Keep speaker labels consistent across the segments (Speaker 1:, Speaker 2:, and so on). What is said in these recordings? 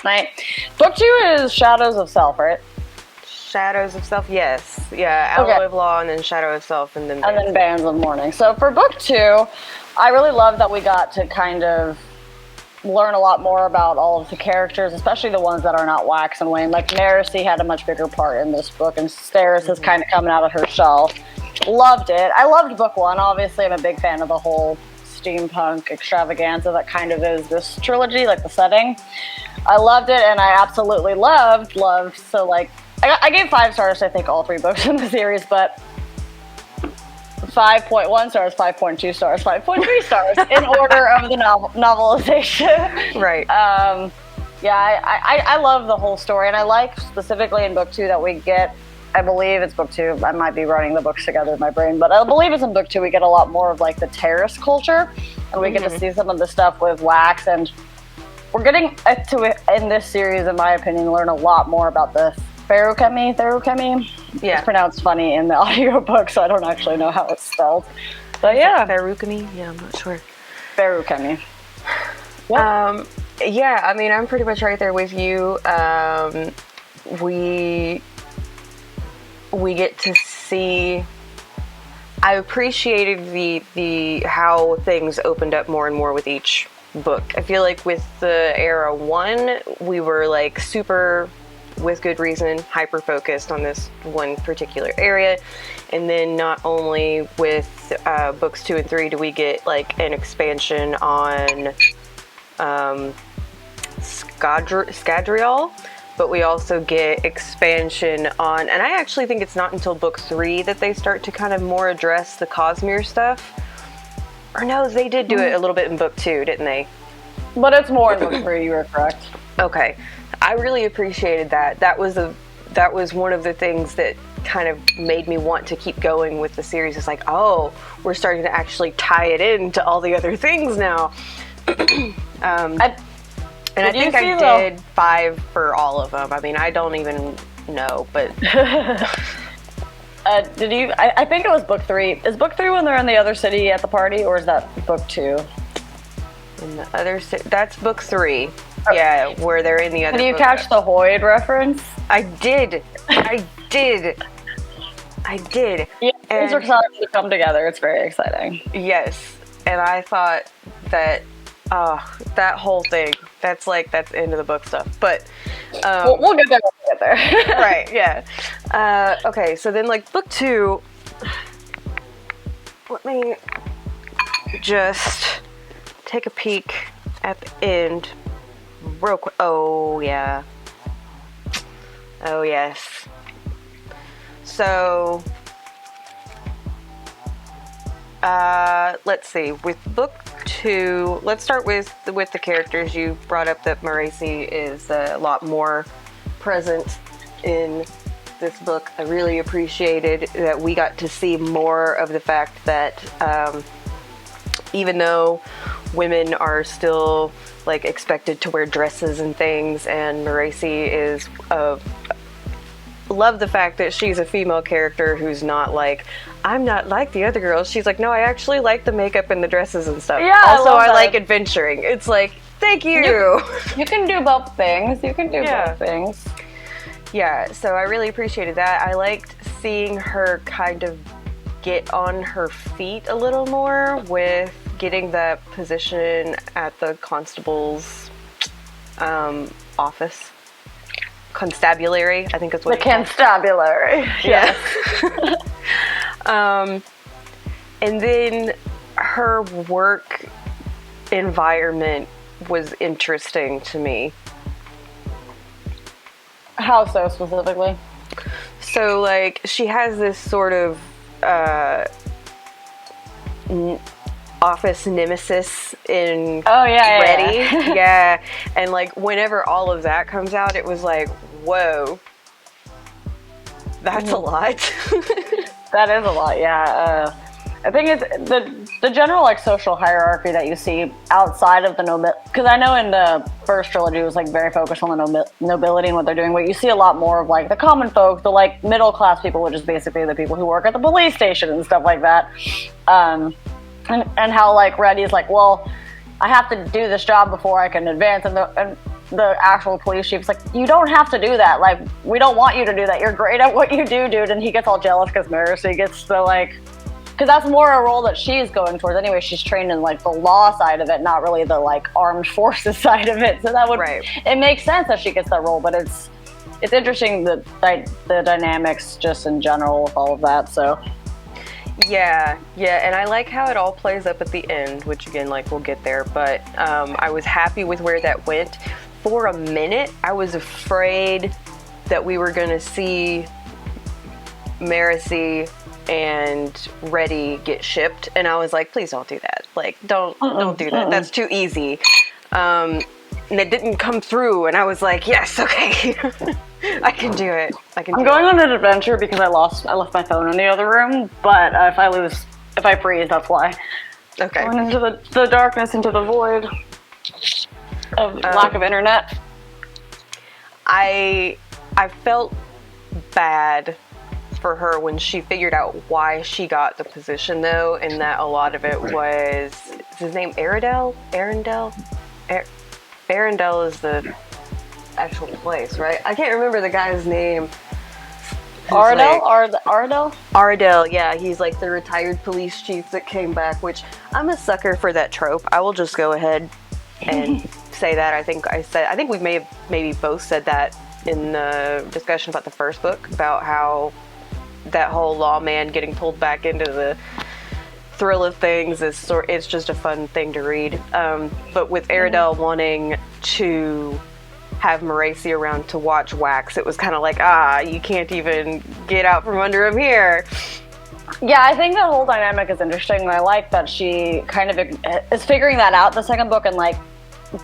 Speaker 1: Right. Book 2 is Shadows of Self, right?
Speaker 2: Shadows of Self, yes. Yeah, Alloy of Law and then Shadow of Self and then
Speaker 1: Bands of Mourning. So for book 2, I really love that we got to kind of learn a lot more about all of the characters, especially the ones that are not Wax and Wayne. Like Marcy had a much bigger part in this book, and Steris is kind of coming out of her shell. Loved it. I loved book 1. Obviously, I'm a big fan of the whole steampunk extravaganza that kind of is this trilogy, like the setting. I loved it, and I absolutely loved. So, like, I gave 5 stars, I think, all 3 books in the series, but 5.1 stars, 5.2 stars, 5.3 stars in order of the novelization.
Speaker 2: Right.
Speaker 1: I love the whole story, and I like specifically in book 2 that we get, I believe it's book 2, I might be running the books together in my brain, but I believe it's in book 2 we get a lot more of like the terrace culture, and we get to see some of the stuff with Wax, and we're getting to, in this series, in my opinion, learn a lot more about the Therukemi. Yeah. It's pronounced funny in the audiobook, so I don't actually know how it's spelled. But yeah.
Speaker 2: Therukemi? Yeah, I'm not sure.
Speaker 1: Therukemi.
Speaker 2: Yeah, I mean, I'm pretty much right there with you. We get to see. I appreciated the how things opened up more and more with each book. I feel like with the Era 1, we were like super, with good reason, hyper focused on this one particular area, and then not only with books 2 and 3 do we get like an expansion on Scadrial, but we also get expansion on, and I actually think it's not until book 3 that they start to kind of more address the Cosmere stuff. Or no, they did do it a little bit in book 2, didn't they?
Speaker 1: But it's more in book 3, you were correct.
Speaker 2: Okay. I really appreciated that. That was one of the things that kind of made me want to keep going with the series. It's like, oh, we're starting to actually tie it into all the other things now. I think I did 5 for all of them. I mean, I don't even know, but...
Speaker 1: Did you... I think it was book 3. Is book 3 when they're in the other city at the party, or is that book 2?
Speaker 2: In the other city... That's book 3. Yeah, where they're in the other...
Speaker 1: Did you catch the Hoyd reference?
Speaker 2: I did. Yeah,
Speaker 1: things are starting to come together. It's very exciting.
Speaker 2: Yes, and I thought that that whole thing, that's end of the book stuff. But
Speaker 1: we'll get there when we get there.
Speaker 2: Right, yeah. Okay, so then like book 2, let me just take a peek at the end real quick. Oh yeah. Oh yes. So let's see. With book 2, let's start with the characters. You brought up that Marcy is a lot more present in this book. I really appreciated that we got to see more of the fact that even though women are still like expected to wear dresses and things, and Marcy is love the fact that she's a female character who's not like, I'm not like the other girls. She's like, no, I actually like the makeup and the dresses and stuff.
Speaker 1: Yeah,
Speaker 2: also, I like adventuring. It's like, thank you.
Speaker 1: You can do both things. Both things.
Speaker 2: Yeah, so I really appreciated that. I liked seeing her kind of get on her feet a little more with getting that position at the constable's office. Constabulary, I think is what
Speaker 1: the constabulary.
Speaker 2: Yeah. And then her work environment was interesting to me.
Speaker 1: How so specifically?
Speaker 2: So like she has this sort of office nemesis in Ready. Yeah. And like whenever all of that comes out, it was like, whoa, that's a lot.
Speaker 1: That is a lot, yeah. I think it's the general like social hierarchy that you see outside of the nobility, because I know in the first trilogy it was like very focused on the nobility and what they're doing, but you see a lot more of like the common folk, the like middle class people, which is basically the people who work at the police station and stuff like that. And how like Ready's like, well, I have to do this job before I can advance, and the actual police chief's like, you don't have to do that. Like, we don't want you to do that. You're great at what you do, dude. And he gets all jealous because Marcy gets to, like, because that's more a role that she's going towards. Anyway, she's trained in, like, the law side of it, not really the, like, armed forces side of it. So that would, it makes sense that she gets that role, but it's interesting the dynamics just in general with all of that, so.
Speaker 2: Yeah, and I like how it all plays up at the end, which again, like, we'll get there, but I was happy with where that went. For a minute, I was afraid that we were gonna see Marcy and Reddy get shipped, and I was like, please don't do that. Like, don't do that. That's too easy. And it didn't come through, and I was like, yes, okay. I can do it. I'm
Speaker 1: going on an adventure because I left my phone in the other room, but if I freeze, that's why.
Speaker 2: Okay.
Speaker 1: Going into the darkness, into the void of lack of internet.
Speaker 2: I felt bad for her when she figured out why she got the position, though, and that a lot of it was, is his name Arendelle? Arendelle is the actual place, right? I can't remember the guy's name. Ardell, yeah, he's like the retired police chief that came back, which I'm a sucker for that trope. I will just go ahead and say that. I think we may have maybe both said that in the discussion about the first book, about how that whole lawman getting pulled back into the thrill of things it's just a fun thing to read. But with Arendelle wanting to have Marcy around to watch Wax, it was kind of like, you can't even get out from under him here.
Speaker 1: Yeah, I think that whole dynamic is interesting, and I like that she kind of is figuring that out the second book and, like,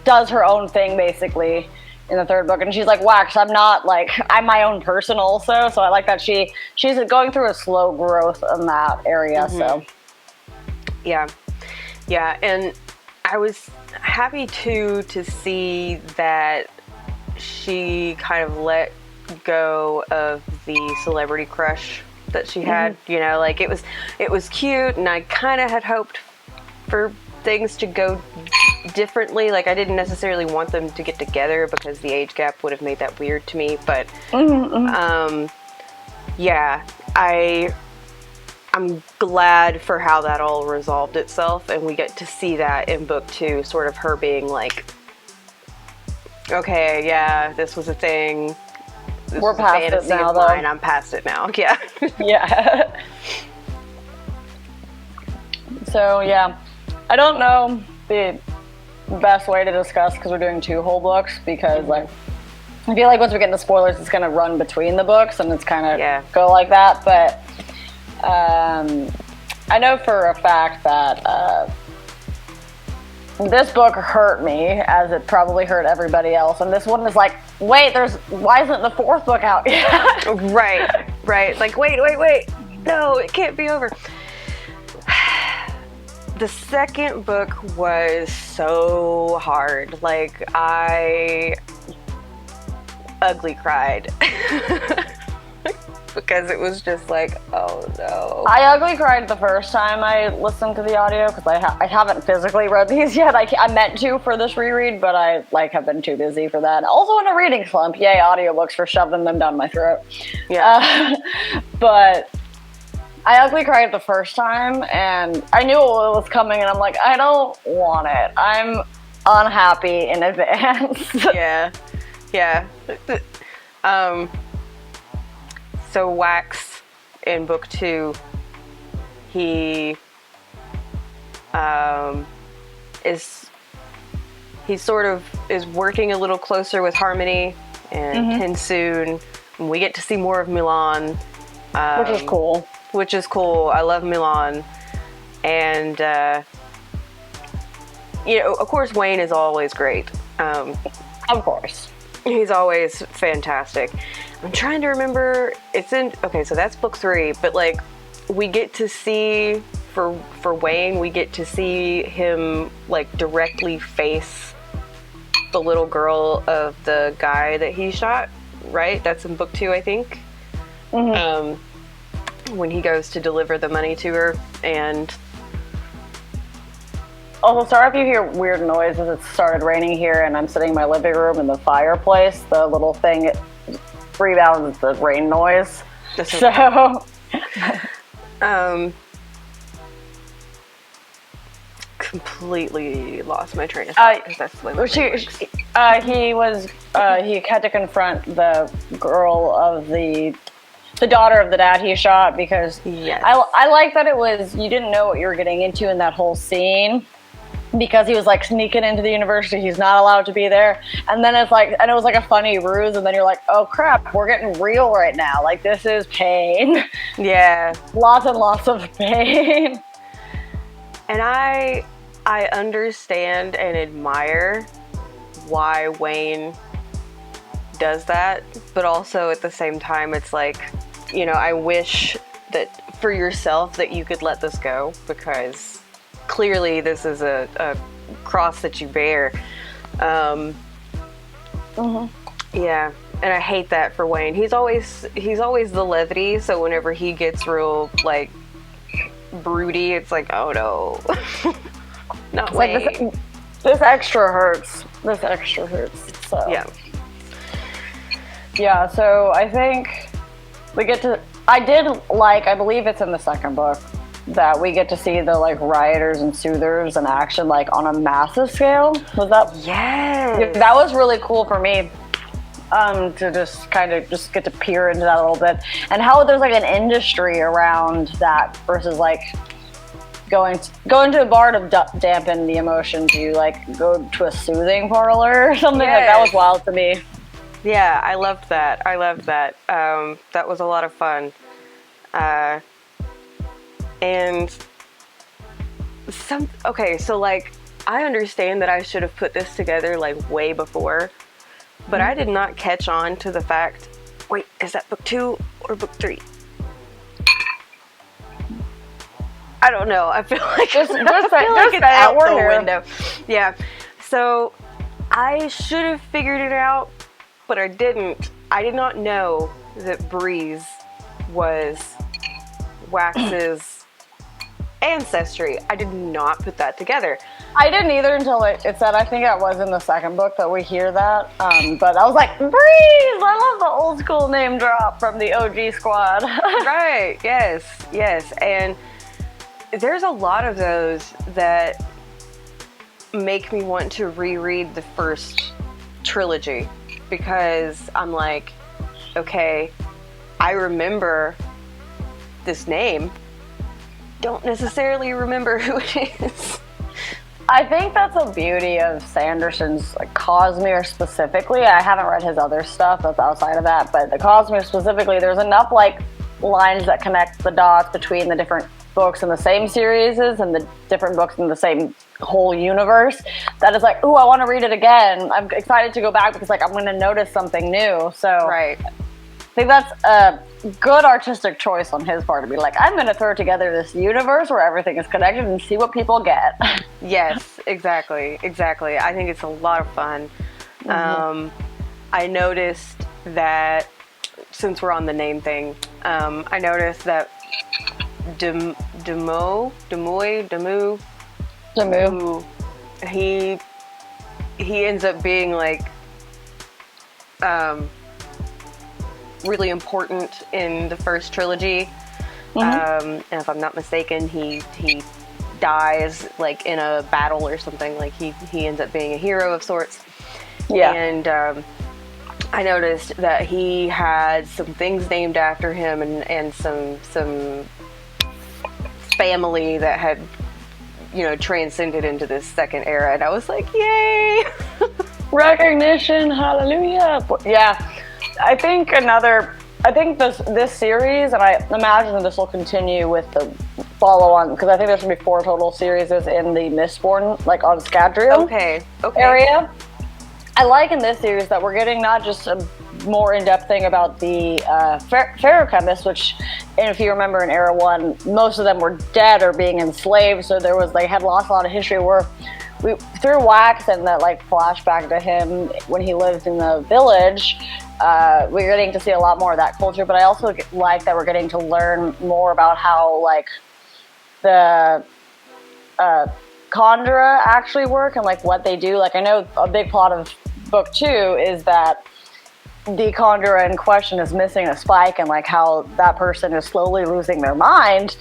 Speaker 1: does her own thing, basically, in the third book. And she's like, Wax, I'm not, like, I'm my own person also, so I like that she's going through a slow growth in that area, so.
Speaker 2: Yeah, and I was happy, too, to see that she kind of let go of the celebrity crush that she had. You know, like, it was cute, and I kind of had hoped for things to go differently. Like, I didn't necessarily want them to get together because the age gap would have made that weird to me, but yeah, I'm glad for how that all resolved itself, and we get to see that in book 2, sort of her being like, okay, yeah, this was a thing.
Speaker 1: We're past it now, though.
Speaker 2: I'm past it now. Yeah.
Speaker 1: Yeah. So, yeah. I don't know the best way to discuss, because we're doing 2 whole books, because, like, I feel like once we get into spoilers, it's going to run between the books, and it's kind of go like that, but I know for a fact that this book hurt me, as it probably hurt everybody else, and this one is like, wait, why isn't the 4th book out yet?
Speaker 2: Right. Like, wait. No, it can't be over. The second book was so hard. Like, I ugly cried. Because it was just like, oh no.
Speaker 1: I ugly cried the first time I listened to the audio, because I haven't physically read these yet. I meant to for this reread, but I have been too busy for that. Also in a reading slump. Yay, audiobooks for shoving them down my throat.
Speaker 2: Yeah.
Speaker 1: But I ugly cried the first time, and I knew it was coming, and I'm like, I don't want it. I'm unhappy in advance.
Speaker 2: Yeah. So Wax in book 2, he sort of is working a little closer with Harmony and Tensoon. We get to see more of Milan,
Speaker 1: which is cool.
Speaker 2: I love Milan, and of course Wayne is always great.
Speaker 1: Of course.
Speaker 2: He's always fantastic. I'm trying to remember, so that's book 3, but like, we get to see, for Wayne, we get to see him like directly face the little girl of the guy that he shot, right? That's in book 2, I think. When he goes to deliver the money to her, and
Speaker 1: Also, sorry if you hear weird noises. It started raining here, and I'm sitting in my living room, and the fireplace, the little thing, it rebounds the rain noise.
Speaker 2: That's okay.
Speaker 1: So,
Speaker 2: completely lost my train of thought because that's the way my brain works.
Speaker 1: he had to confront the girl of the daughter of the dad he shot because
Speaker 2: Yes.
Speaker 1: I like that it was, you didn't know what you were getting into in that whole scene because he was like sneaking into the university. He's not allowed to be there. And then it's like, and it was like a funny ruse. And then you're like, oh crap, we're getting real right now. Like, this is pain.
Speaker 2: Yeah.
Speaker 1: Lots and lots of pain.
Speaker 2: And I understand and admire why Wayne does that, but also at the same time, it's like, you know, I wish that for yourself that you could let this go, because clearly this is a cross that you bear. Yeah, and I hate that for Wayne. He's always the levity, so whenever he gets real like broody, it's like, oh no. Not Wayne.
Speaker 1: Like this extra hurts. This extra hurts. So yeah, so I think we get to, I believe it's in the second book, that we get to see the like rioters and soothers in action like on a massive scale. Was that?
Speaker 2: Yes.
Speaker 1: That was really cool for me. To just kind of just get to peer into that a little bit, and how there's like an industry around that versus like going to a bar to dampen the emotions. You like go to a soothing parlor or something. Like that was wild to me.
Speaker 2: Yeah, I loved that. That was a lot of fun. And so like, I understand that I should have put this together like way before, but I did not catch on to the fact, wait, is that book 2 or book 3? I don't know. I feel like it's out the window. Yeah. So I should have figured it out, but I didn't. I did not know that Breeze was Wax's ancestry. I did not put that together.
Speaker 1: I didn't either until it said, I think it was in the second book that we hear that. But I was like, Breeze! I love the old school name drop from the OG squad.
Speaker 2: Right. Yes. And there's a lot of those that make me want to reread the first trilogy, because I'm like, okay, I remember this name, don't necessarily remember who it is.
Speaker 1: I think that's the beauty of Sanderson's like Cosmere specifically. I haven't read his other stuff that's outside of that, but the Cosmere specifically, there's enough like lines that connect the dots between the different books in the same series and the different books in the same whole universe that is like, ooh, I want to read it again. I'm excited to go back because like I'm going to notice something new. So
Speaker 2: right.
Speaker 1: I think that's a good artistic choice on his part to be like, I'm going to throw together this universe where everything is connected and see what people get.
Speaker 2: Yes, exactly. I think it's a lot of fun. I noticed that, since we're on the name thing, I noticed that Damu, he ends up being like really important in the first trilogy. And if I'm not mistaken, he dies like in a battle or something. Like he ends up being a hero of sorts. Yeah. And I noticed that he had some things named after him and some family that had, you know, transcended into this second era, and I was like, yay!
Speaker 1: Recognition, hallelujah. Yeah, I think this series, and I imagine that this will continue with the follow-on, because I think there's going to be 4 total series in the Mistborn, like on Scadrial area. I like in this series that we're getting not just a more in-depth thing about the ferrochemists, which, if you remember in Era 1, most of them were dead or being enslaved, so they had lost a lot of history. Through Wax and that like flashback to him when he lived in the village, we're getting to see a lot more of that culture, but I also like that we're getting to learn more about how like the Condra actually work and like what they do. Like I know a big plot of book 2 is that the Condra in question is missing a spike and like how that person is slowly losing their mind,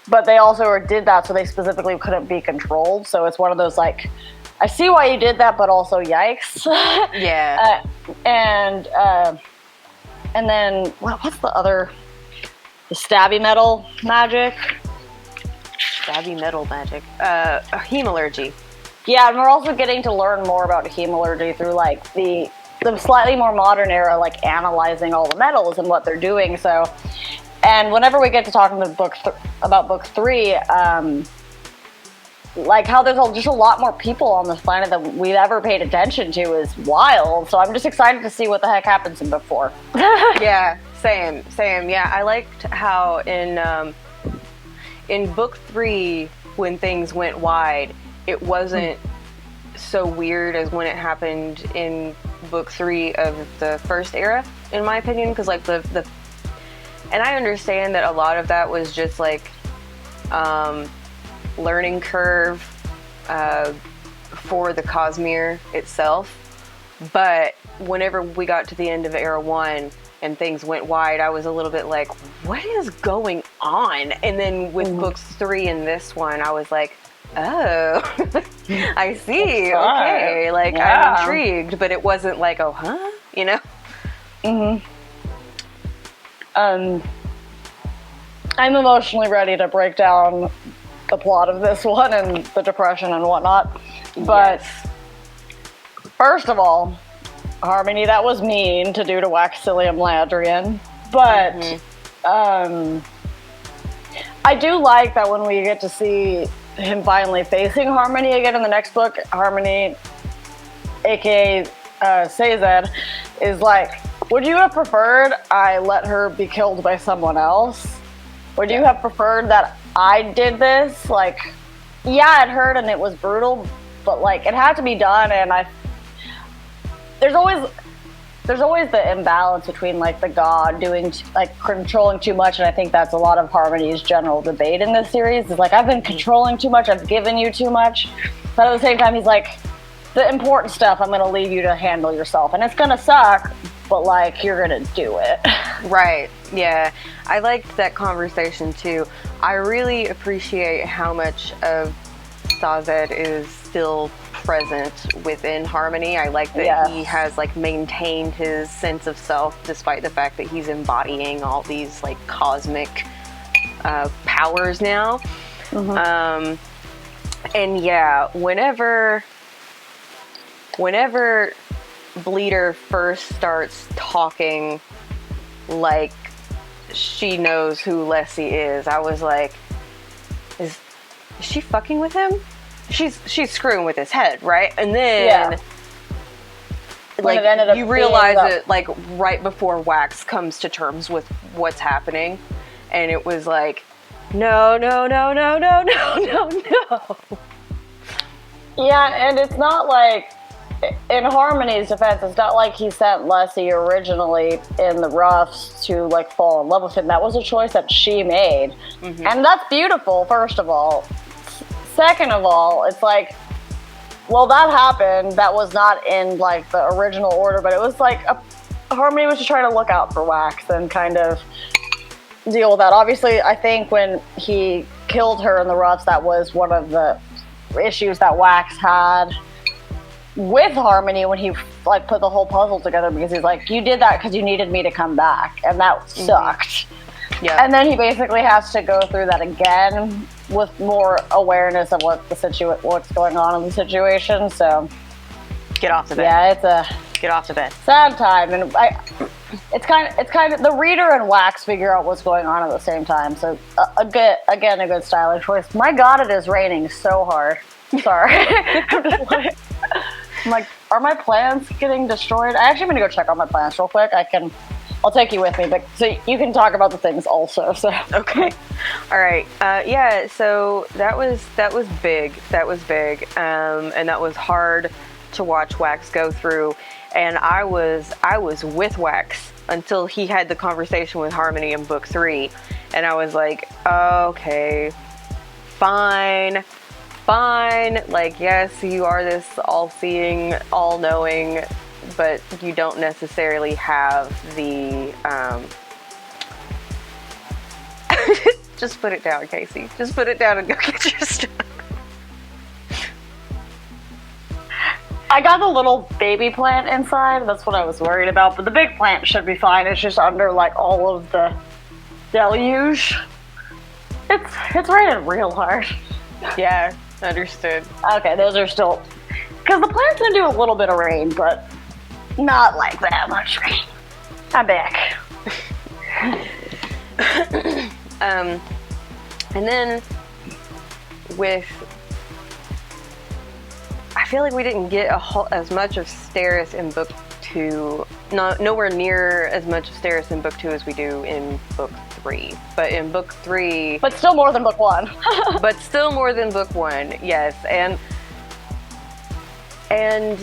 Speaker 1: but they also did that so they specifically couldn't be controlled. So it's one of those like, I see why you did that, but also yikes.
Speaker 2: Yeah.
Speaker 1: And then what's the other? The stabby metal magic.
Speaker 2: Stabby metal magic. Hemalurgy.
Speaker 1: Yeah, and we're also getting to learn more about hemalurgy through like the slightly more modern era, like analyzing all the metals and what they're doing. So, and whenever we get to talking about book 3, like how there's just a lot more people on this planet than we've ever paid attention to is wild. So I'm just excited to see what the heck happens in book 4.
Speaker 2: Yeah, same. Yeah, I liked how in book 3 when things went wide, it wasn't so weird as when it happened in book 3 of the first era, in my opinion, because like the and I understand that a lot of that was just like learning curve for the Cosmere itself, but whenever we got to the end of era 1 and things went wide, I was a little bit like, what is going on? And then with books 3 and this one, I was like, oh, I see. Okay, like yeah. I'm intrigued, but it wasn't like, oh, huh? You know?
Speaker 1: I'm emotionally ready to break down the plot of this one and the depression and whatnot. But first of all, Harmony, that was mean to do to Waxilium Landrian. But I do like that when we get to see him finally facing Harmony again in the next book, Harmony, aka Sazed, is like, would you have preferred I let her be killed by someone else? Would you have preferred that I did this? Like, yeah, it hurt and it was brutal, but like it had to be done. And there's always the imbalance between like the god doing like controlling too much, and I think that's a lot of Harmony's general debate in this series. Is like, I've been controlling too much, I've given you too much, but at the same time he's like, the important stuff I'm gonna leave you to handle yourself, and it's gonna suck, but like you're gonna do it.
Speaker 2: Right. Yeah, I liked that conversation too. I really appreciate how much of Sazed is still present within Harmony. I like that he has like maintained his sense of self despite the fact that he's embodying all these like cosmic powers now. And yeah, whenever Bleeder first starts talking like she knows who Lessie is, I was like, is she fucking with him? She's screwing with his head, right? And then like you realize it like right before Wax comes to terms with what's happening, and it was like, no.
Speaker 1: Yeah, and it's not like, in Harmony's defense, it's not like he sent Lessie originally in the roughs to like fall in love with him. That was a choice that she made, and that's beautiful. First of all. Second of all, it's like, well, that happened. That was not in like the original order, but it was like Harmony was just trying to look out for Wax and kind of deal with that. Obviously, I think when he killed her in the roughs, that was one of the issues that Wax had with Harmony when he like put the whole puzzle together, because he's like, you did that because you needed me to come back, and that sucked. Yeah. And then he basically has to go through that again with more awareness of what's going on in the situation. So
Speaker 2: get off the bed.
Speaker 1: Yeah,
Speaker 2: get off the bed.
Speaker 1: Sad time, and it's kind of the reader and Wax figure out what's going on at the same time. So a good styling choice. My God, it is raining so hard. Sorry. I'm like, are my plants getting destroyed? I actually am gonna go check on my plants real quick. I'll take you with me, but so you can talk about the things also. So
Speaker 2: okay, all right, yeah. So that was big. That was big, and that was hard to watch Wax go through. And I was with Wax until he had the conversation with Harmony in book 3, and I was like, okay, fine. fine. Like, yes, you are this all-seeing, all-knowing, but you don't necessarily have the, just put it down, Casey. Just put it down and go get your stuff.
Speaker 1: I got the little baby plant inside. That's what I was worried about. But the big plant should be fine. It's just under like all of the deluge. It's raining real hard.
Speaker 2: Yeah, understood.
Speaker 1: Okay, those are still, because the plant's gonna do a little bit of rain, but not like that much rain. I'm back.
Speaker 2: And then with, I feel like we didn't get as much of Steris in book 2, nowhere near as much of Steris in book 2 as we do in book 3. But in book 3,
Speaker 1: But still more than book 1.
Speaker 2: but still more than book 1, yes. And I'm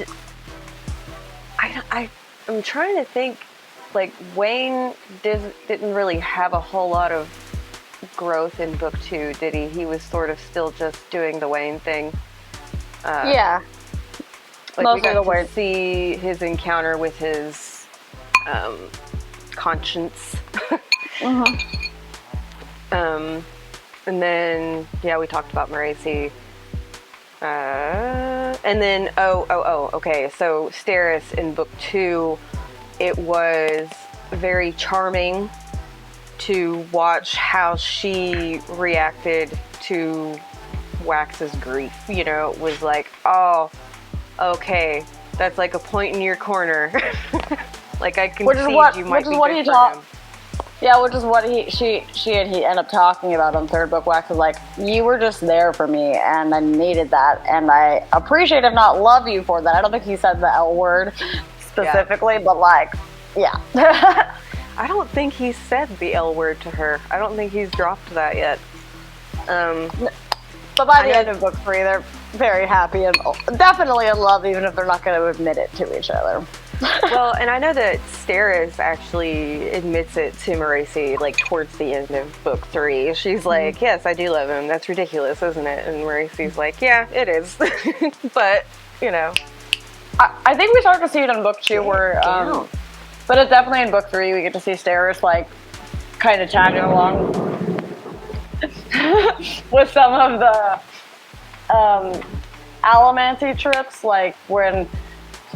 Speaker 2: trying to think, like, Wayne didn't really have a whole lot of growth in book 2, did he? He was sort of still just doing the Wayne thing.
Speaker 1: Yeah.
Speaker 2: Like,
Speaker 1: Mostly
Speaker 2: we got
Speaker 1: the
Speaker 2: to
Speaker 1: word.
Speaker 2: see his encounter with his conscience. And then, yeah, we talked about Maraci. And then, okay, so Steris in book 2, it was very charming to watch how she reacted to Wax's grief. You know, it was like, oh, okay, that's like a point in your corner. Like, I can see you might be good for him.
Speaker 1: Yeah, which is what she and he end up talking about in third book. Wax was like, you were just there for me, and I needed that, and I appreciate if not love you for that. I don't think he said the L word specifically, but like, yeah.
Speaker 2: I don't think he said the L word to her. I don't think he's dropped that yet.
Speaker 1: But by the end of book 3, they're very happy and definitely in love, even if they're not going to admit it to each other.
Speaker 2: Well, and I know that Steris actually admits it to Maraci, like, towards the end of book 3. She's like, yes, I do love him. That's ridiculous, isn't it? And Maraci's like, yeah, it is. But, you know.
Speaker 1: I think we start to see it in book 2 where, but it's definitely in book 3 we get to see Steris, like, kind of tagging along with some of the Allomancy trips, like when,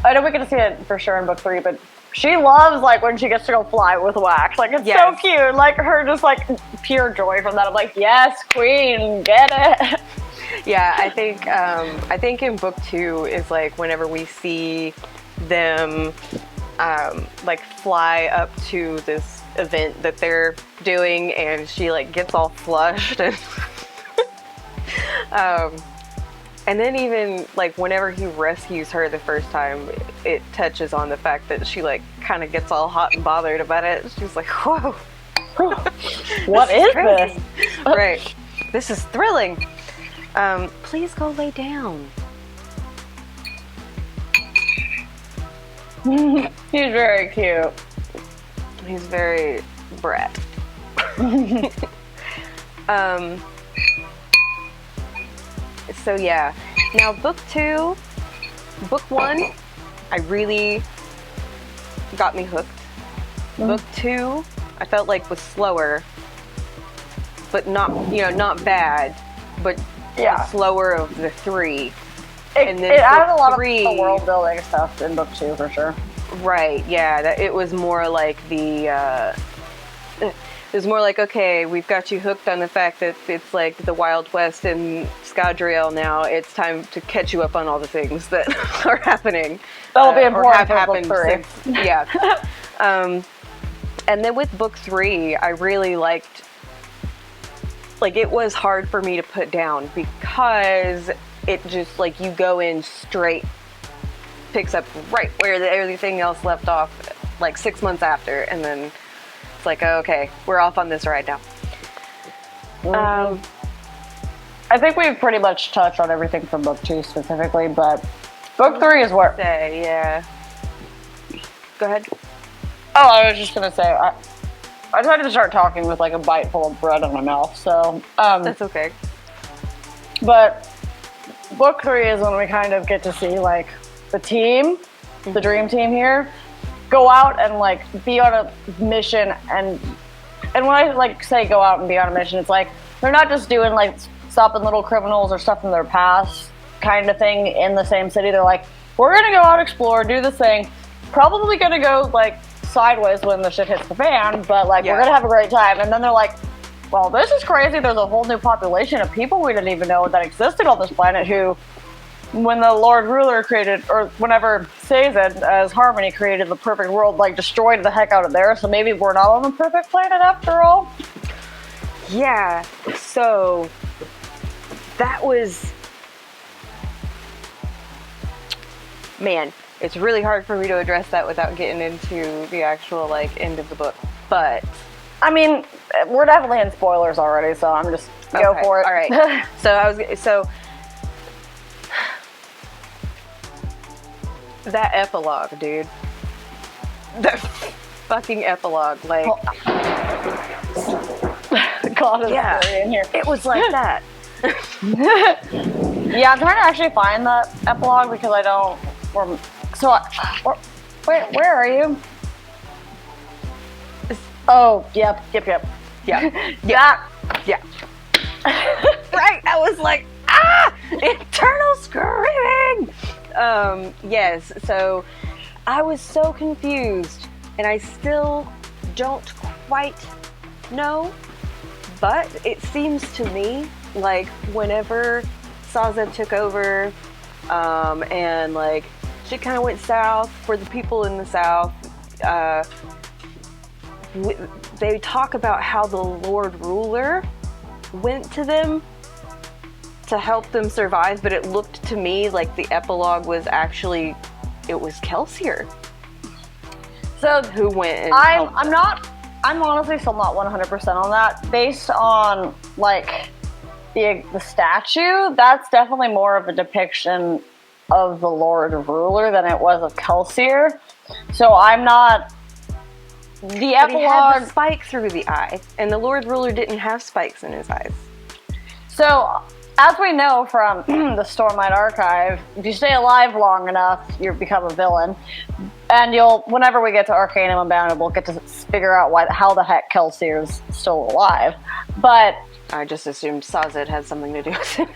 Speaker 1: I know we get to see it for sure in book 3, but she loves, like, when she gets to go fly with Wax. Like, it's so cute. Like, her just, like, pure joy from that. I'm like, yes, queen, get it.
Speaker 2: Yeah, I think in book 2 is, like, whenever we see them, like, fly up to this event that they're doing, and she, like, gets all flushed, and and then even, like, whenever he rescues her the first time, it touches on the fact that she, like, kind of gets all hot and bothered about it. She's like, whoa.
Speaker 1: What is this?
Speaker 2: Right. This is thrilling. Please go lay down.
Speaker 1: He's very cute.
Speaker 2: He's very brat. So yeah. Now book 2, book 1, I really got me hooked. Book 2, I felt like was slower, but not, you know, not bad, but slower of the 3.
Speaker 1: And then it added a lot of the world building stuff in book 2 for sure.
Speaker 2: Right, yeah, that it was more like it was more like, okay, we've got you hooked on the fact that it's like the Wild West and Scadrial now. It's time to catch you up on all the things that are happening.
Speaker 1: That'll be important
Speaker 2: or have
Speaker 1: for
Speaker 2: happened
Speaker 1: book 3.
Speaker 2: Since, yeah. And then with book 3, I really liked, like, it was hard for me to put down because it just, like, you go in straight, picks up right where everything else left off, like 6 months after, and then it's like, oh, okay, we're off on this right now.
Speaker 1: I think we've pretty much touched on everything from book 2 specifically, but book 3 is where...
Speaker 2: Yeah. Go ahead.
Speaker 1: Oh, I was just gonna say, I tried to start talking with like a bite full of bread in my mouth, so...
Speaker 2: That's okay.
Speaker 1: But book 3 is when we kind of get to see like the team, the dream team here, go out and like be on a mission. And when I like say go out and be on a mission, it's like they're not just doing like stopping little criminals or stuff from their past kind of thing in the same city. They're like, we're gonna go out, explore, do this thing. Probably gonna go like sideways when the shit hits the fan, but like we're gonna have a great time. And then they're like, well, this is crazy. There's a whole new population of people we didn't even know that existed on this planet who, when the Lord Ruler created, or whenever Sazed as Harmony created the perfect world, like destroyed the heck out of there. So maybe we're not on the perfect planet after all.
Speaker 2: Yeah, so that was, man, it's really hard for me to address that without getting into the actual like end of the book. But
Speaker 1: I mean, we're definitely in spoilers already, so I'm just go for it.
Speaker 2: All right. So that epilogue, dude. That fucking epilogue, like.
Speaker 1: God is in here.
Speaker 2: It was like that.
Speaker 1: Yeah, I'm trying to actually find that epilogue because I don't. Where are you? Oh, yep.
Speaker 2: Yeah.
Speaker 1: Yeah.
Speaker 2: Right. I was like, eternal screaming. Yes. So I was so confused, and I still don't quite know. But it seems to me like whenever Sazed took over, and like shit kind of went south for the people in the south, they talk about how the Lord Ruler went to them to help them survive, but it looked to me like the epilogue was actually, it was Kelsier
Speaker 1: So
Speaker 2: who went and
Speaker 1: I'm honestly still not 100% on that. Based on like the statue, that's definitely more of a depiction of the Lord Ruler than it was of Kelsier. So I'm not. The epilogue.
Speaker 2: He had the spike through the eye, and the Lord Ruler didn't have spikes in his eyes.
Speaker 1: So, as we know from the Stormlight Archive, if you stay alive long enough, you become a villain. And whenever we get to Arcanum Unbounded, we'll get to figure out how the heck Kelsier's still alive. But
Speaker 2: I just assumed Sazed had something to do with
Speaker 1: it.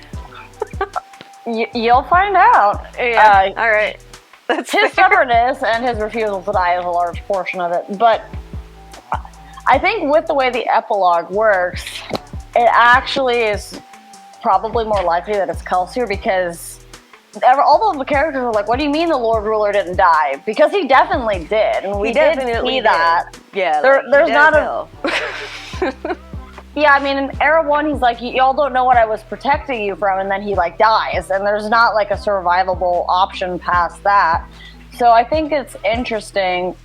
Speaker 1: You'll find out.
Speaker 2: Yeah. All right.
Speaker 1: That's his stubbornness and his refusal to die is a large portion of it. But I think with the way the epilogue works, it actually is probably more likely that it's Kelsier, because all of the characters are like, what do you mean the Lord Ruler didn't die? Because he definitely did, and we did see that.
Speaker 2: Yeah,
Speaker 1: there's not a... Yeah, I mean, in Era 1, he's like, y'all don't know what I was protecting you from, and then he, like, dies, and there's not, like, a survivable option past that. So I think it's interesting,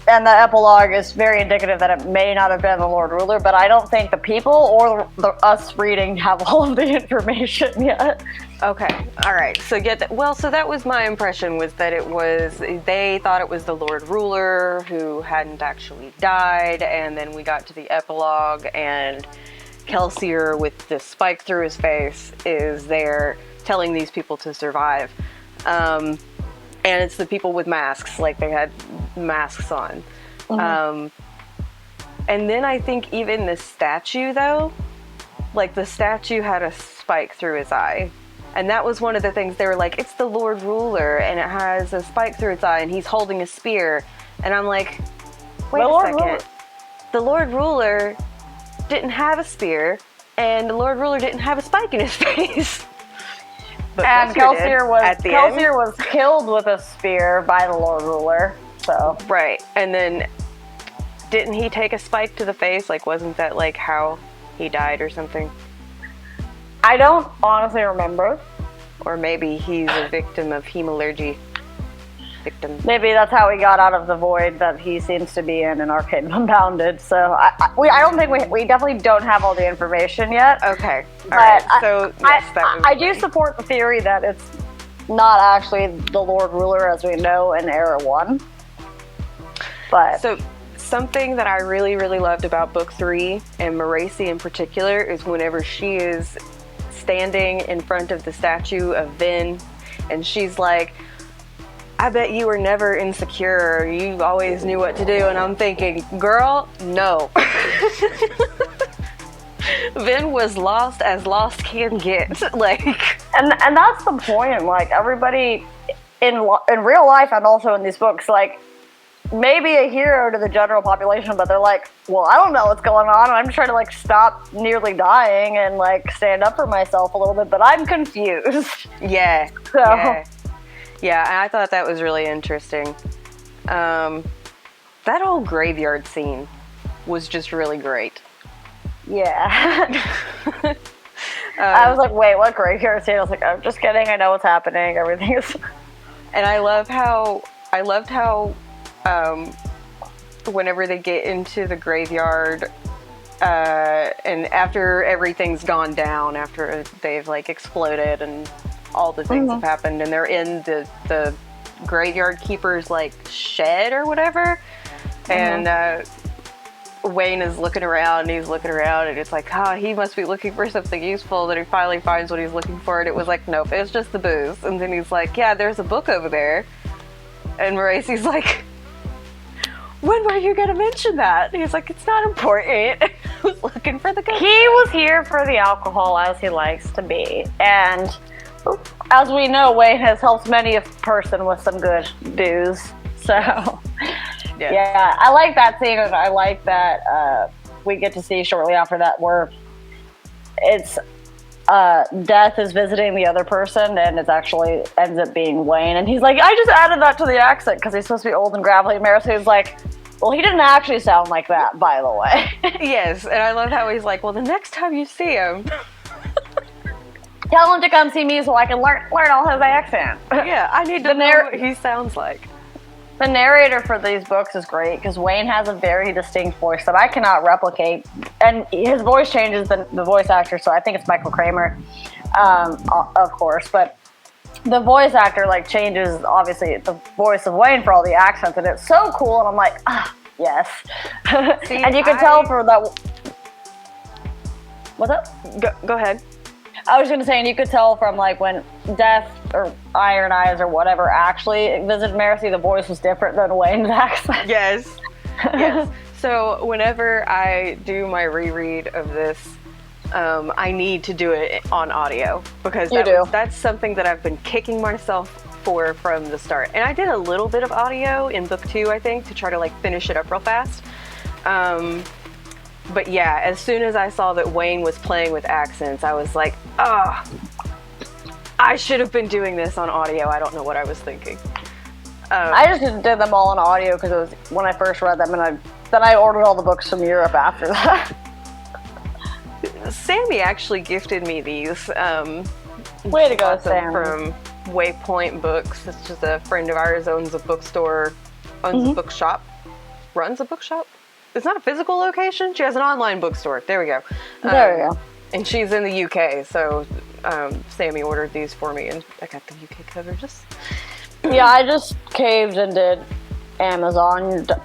Speaker 1: and the epilogue is very indicative that it may not have been the Lord Ruler, but I don't think the people or us reading have all of the information yet.
Speaker 2: Okay, all right. So so that was my impression, was that they thought it was the Lord Ruler who hadn't actually died, and then we got to the epilogue, and Kelsier with the spike through his face is there telling these people to survive. And it's the people with masks, like they had masks on. Mm-hmm. And then I think even the statue, though, like the statue had a spike through his eye. And that was one of the things they were like, it's the Lord Ruler, and it has a spike through its eye, and he's holding a spear. And I'm like, wait a second. The Lord Ruler didn't have a spear, and the Lord Ruler didn't have a spike in his face. But
Speaker 1: and Kelsier was killed with a spear by the Lord Ruler. So
Speaker 2: right, and then didn't he take a spike to the face? Like, wasn't that like how he died or something?
Speaker 1: I don't honestly remember.
Speaker 2: Or maybe he's a victim of hemalurgy.
Speaker 1: Maybe that's how he got out of the void that he seems to be in Arcanum Unbounded. So I don't think we definitely don't have all the information yet.
Speaker 2: Okay. All right. So yes,
Speaker 1: I do support the theory that it's not actually the Lord Ruler as we know in Era 1. But
Speaker 2: so something that I really, really loved about Book 3, and Meraci in particular, is whenever she is standing in front of the statue of Vin, and she's like, I bet you were never insecure. You always knew what to do. And I'm thinking, girl, no. Vin was lost as lost can get. Like,
Speaker 1: and that's the point. Like, everybody in real life and also in these books, like, maybe a hero to the general population, but they're like, well, I don't know what's going on, and I'm trying to, like, stop nearly dying and, like, stand up for myself a little bit, but I'm confused.
Speaker 2: Yeah.
Speaker 1: So.
Speaker 2: Yeah, and I thought that was really interesting. That whole graveyard scene was just really great.
Speaker 1: Yeah. I was like, wait, what graveyard scene? I was like, I'm just kidding. I know what's happening. Everything is.
Speaker 2: And I loved how whenever they get into the graveyard, and after everything's gone down, after they've like exploded and all the things have happened, and they're in the graveyard keeper's like shed or whatever, and Wayne is looking around, and he's looking around, and it's like, he must be looking for something useful. Then he finally finds what he's looking for, and it was like, nope, it was just the booze. And then he's like, yeah, there's a book over there. And Moracey's like, when were you gonna mention that? And he's like, it's not important. I was looking for the good.
Speaker 1: He was here for the alcohol, as he likes to be, and as we know, Wayne has helped many a person with some good booze. So, yeah, I like that scene, and I like that we get to see shortly after that where it's Death is visiting the other person, and it actually ends up being Wayne. And he's like, I just added that to the accent because he's supposed to be old and gravelly. And Marcy's like, well, he didn't actually sound like that, by the way.
Speaker 2: Yes, and I love how he's like, well, the next time you see him,
Speaker 1: tell him to come see me so I can learn all his accent.
Speaker 2: Yeah, I need to know what he sounds like.
Speaker 1: The narrator for these books is great because Wayne has a very distinct voice that I cannot replicate, and his voice changes the voice actor, so I think it's Michael Kramer, of course, but the voice actor like changes obviously the voice of Wayne for all the accents, and it's so cool, and I'm like, yes. See, and you can tell for that. What's up?
Speaker 2: Go ahead.
Speaker 1: I was going to say, and you could tell from like when Death or Iron Eyes or whatever actually visited Marcy, the voice was different than Wayne's accent.
Speaker 2: Yes. Yes. So whenever I do my reread of this, I need to do it on audio because that's something that I've been kicking myself for from the start. And I did a little bit of audio in book 2, I think, to try to like finish it up real fast. But yeah, as soon as I saw that Wayne was playing with accents, I was like, I should have been doing this on audio. I don't know what I was thinking.
Speaker 1: I just did them all on audio because it was when I first read them, and then I ordered all the books from Europe after that.
Speaker 2: Sammy actually gifted me these.
Speaker 1: Way to go, Sam.
Speaker 2: From Waypoint Books. It's just a friend of ours owns a bookstore, owns a bookshop, runs a bookshop. It's not a physical location. She has an online bookstore. There we go.
Speaker 1: There we go.
Speaker 2: And she's in the UK, so Sammy ordered these for me, and I got the UK cover.
Speaker 1: Yeah, I just caved and did Amazon.co.uk.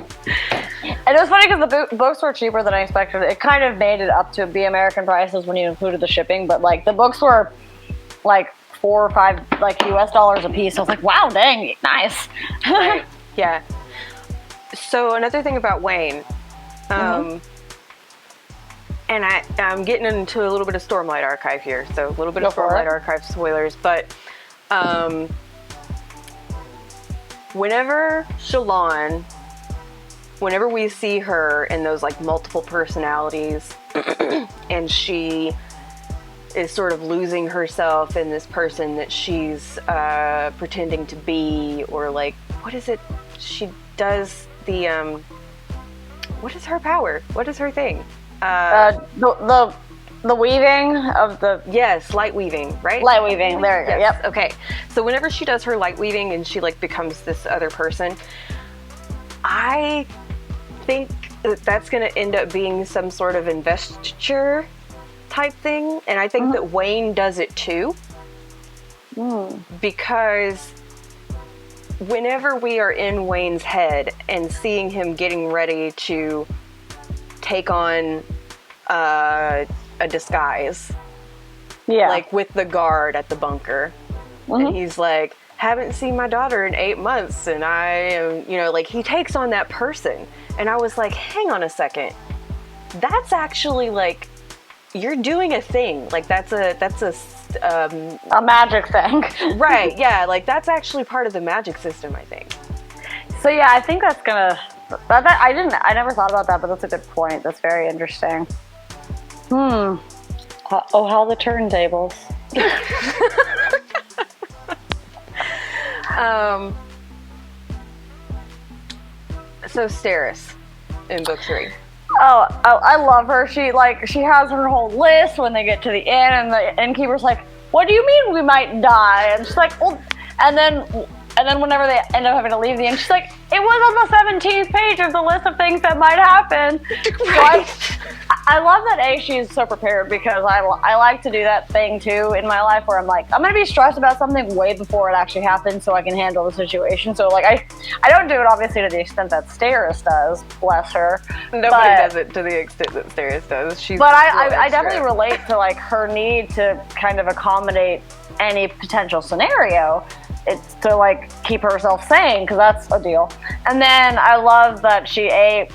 Speaker 1: And it was funny because the books were cheaper than I expected. It kind of made it up to be American prices when you included the shipping, but like the books were like $4 or $5 like US dollars a piece. I was like, wow, dang, nice.
Speaker 2: Right. Yeah. So another thing about Wayne, and I'm getting into a little bit of Stormlight Archive here, so a little bit of Stormlight Archive spoilers, but whenever Shallan, whenever we see her in those like multiple personalities and she is sort of losing herself in this person that she's pretending to be, or like, what is it? She does the, what is her power? What is her thing?
Speaker 1: The weaving of the...
Speaker 2: Yes, light weaving, right?
Speaker 1: Light weaving, there you go,
Speaker 2: yes.
Speaker 1: Yep.
Speaker 2: Okay, so whenever she does her light weaving and she like becomes this other person, I think that's going to end up being some sort of investiture type thing, and I think that Wayne does it too, because whenever we are in Wayne's head and seeing him getting ready to take on a disguise.
Speaker 1: Yeah.
Speaker 2: Like with the guard at the bunker. And he's like, haven't seen my daughter in 8 months, and I am, like, he takes on that person. And I was like, hang on a second. That's actually, like, you're doing a thing. Like, that's a
Speaker 1: magic thing.
Speaker 2: Right, yeah, like, that's actually part of the magic system, I think.
Speaker 1: So, yeah, I think that's gonna, I never thought about that, but that's a good point. That's very interesting. How the turntables.
Speaker 2: So Steris in book 3.
Speaker 1: Oh, I love her. She has her whole list when they get to the inn, and the innkeeper's like, "What do you mean we might die?" And she's like, "Well," and then whenever they end up having to leave the inn, she's like, "It was on the 17th page of the list of things that might happen." Right. So I love that she's so prepared, because I like to do that thing too in my life where I'm like, I'm gonna be stressed about something way before it actually happens so I can handle the situation. So like I don't do it obviously to the extent that Steris does, bless her.
Speaker 2: Nobody does it to the extent that Steris does.
Speaker 1: But I definitely relate to like her need to kind of accommodate any potential scenario. It's to like keep herself sane, because that's a deal. And then I love that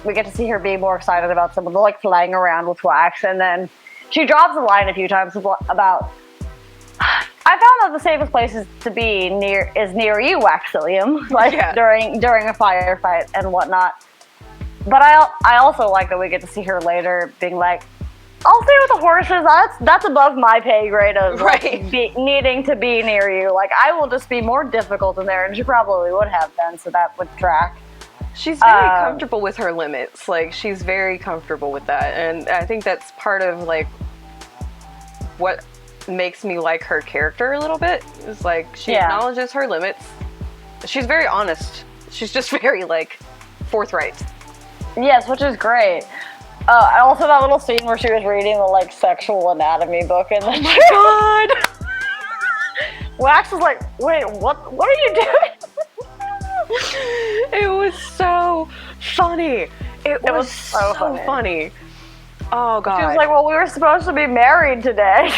Speaker 1: we get to see her be more excited about some of the like flying around with wax, and then she drops a line a few times about, I found out the safest places to be is near you, Waxilium, like during a firefight and whatnot. But I also like that we get to see her later being like, I'll stay with the horses. That's above my pay grade of needing to be near you. Like, I will just be more difficult in there, and she probably would have been, so that would track.
Speaker 2: She's very comfortable with her limits. Like, she's very comfortable with that, and I think that's part of like what makes me like her character a little bit. Is like she acknowledges her limits. She's very honest. She's just very like forthright. Yes,
Speaker 1: which is great. Also that little scene where she was reading the like sexual anatomy book, and then
Speaker 2: God!
Speaker 1: Wax was like, "Wait, what are you doing?"
Speaker 2: It was so funny. It was so funny. Oh God!
Speaker 1: She was like, "Well, we were supposed to be married today."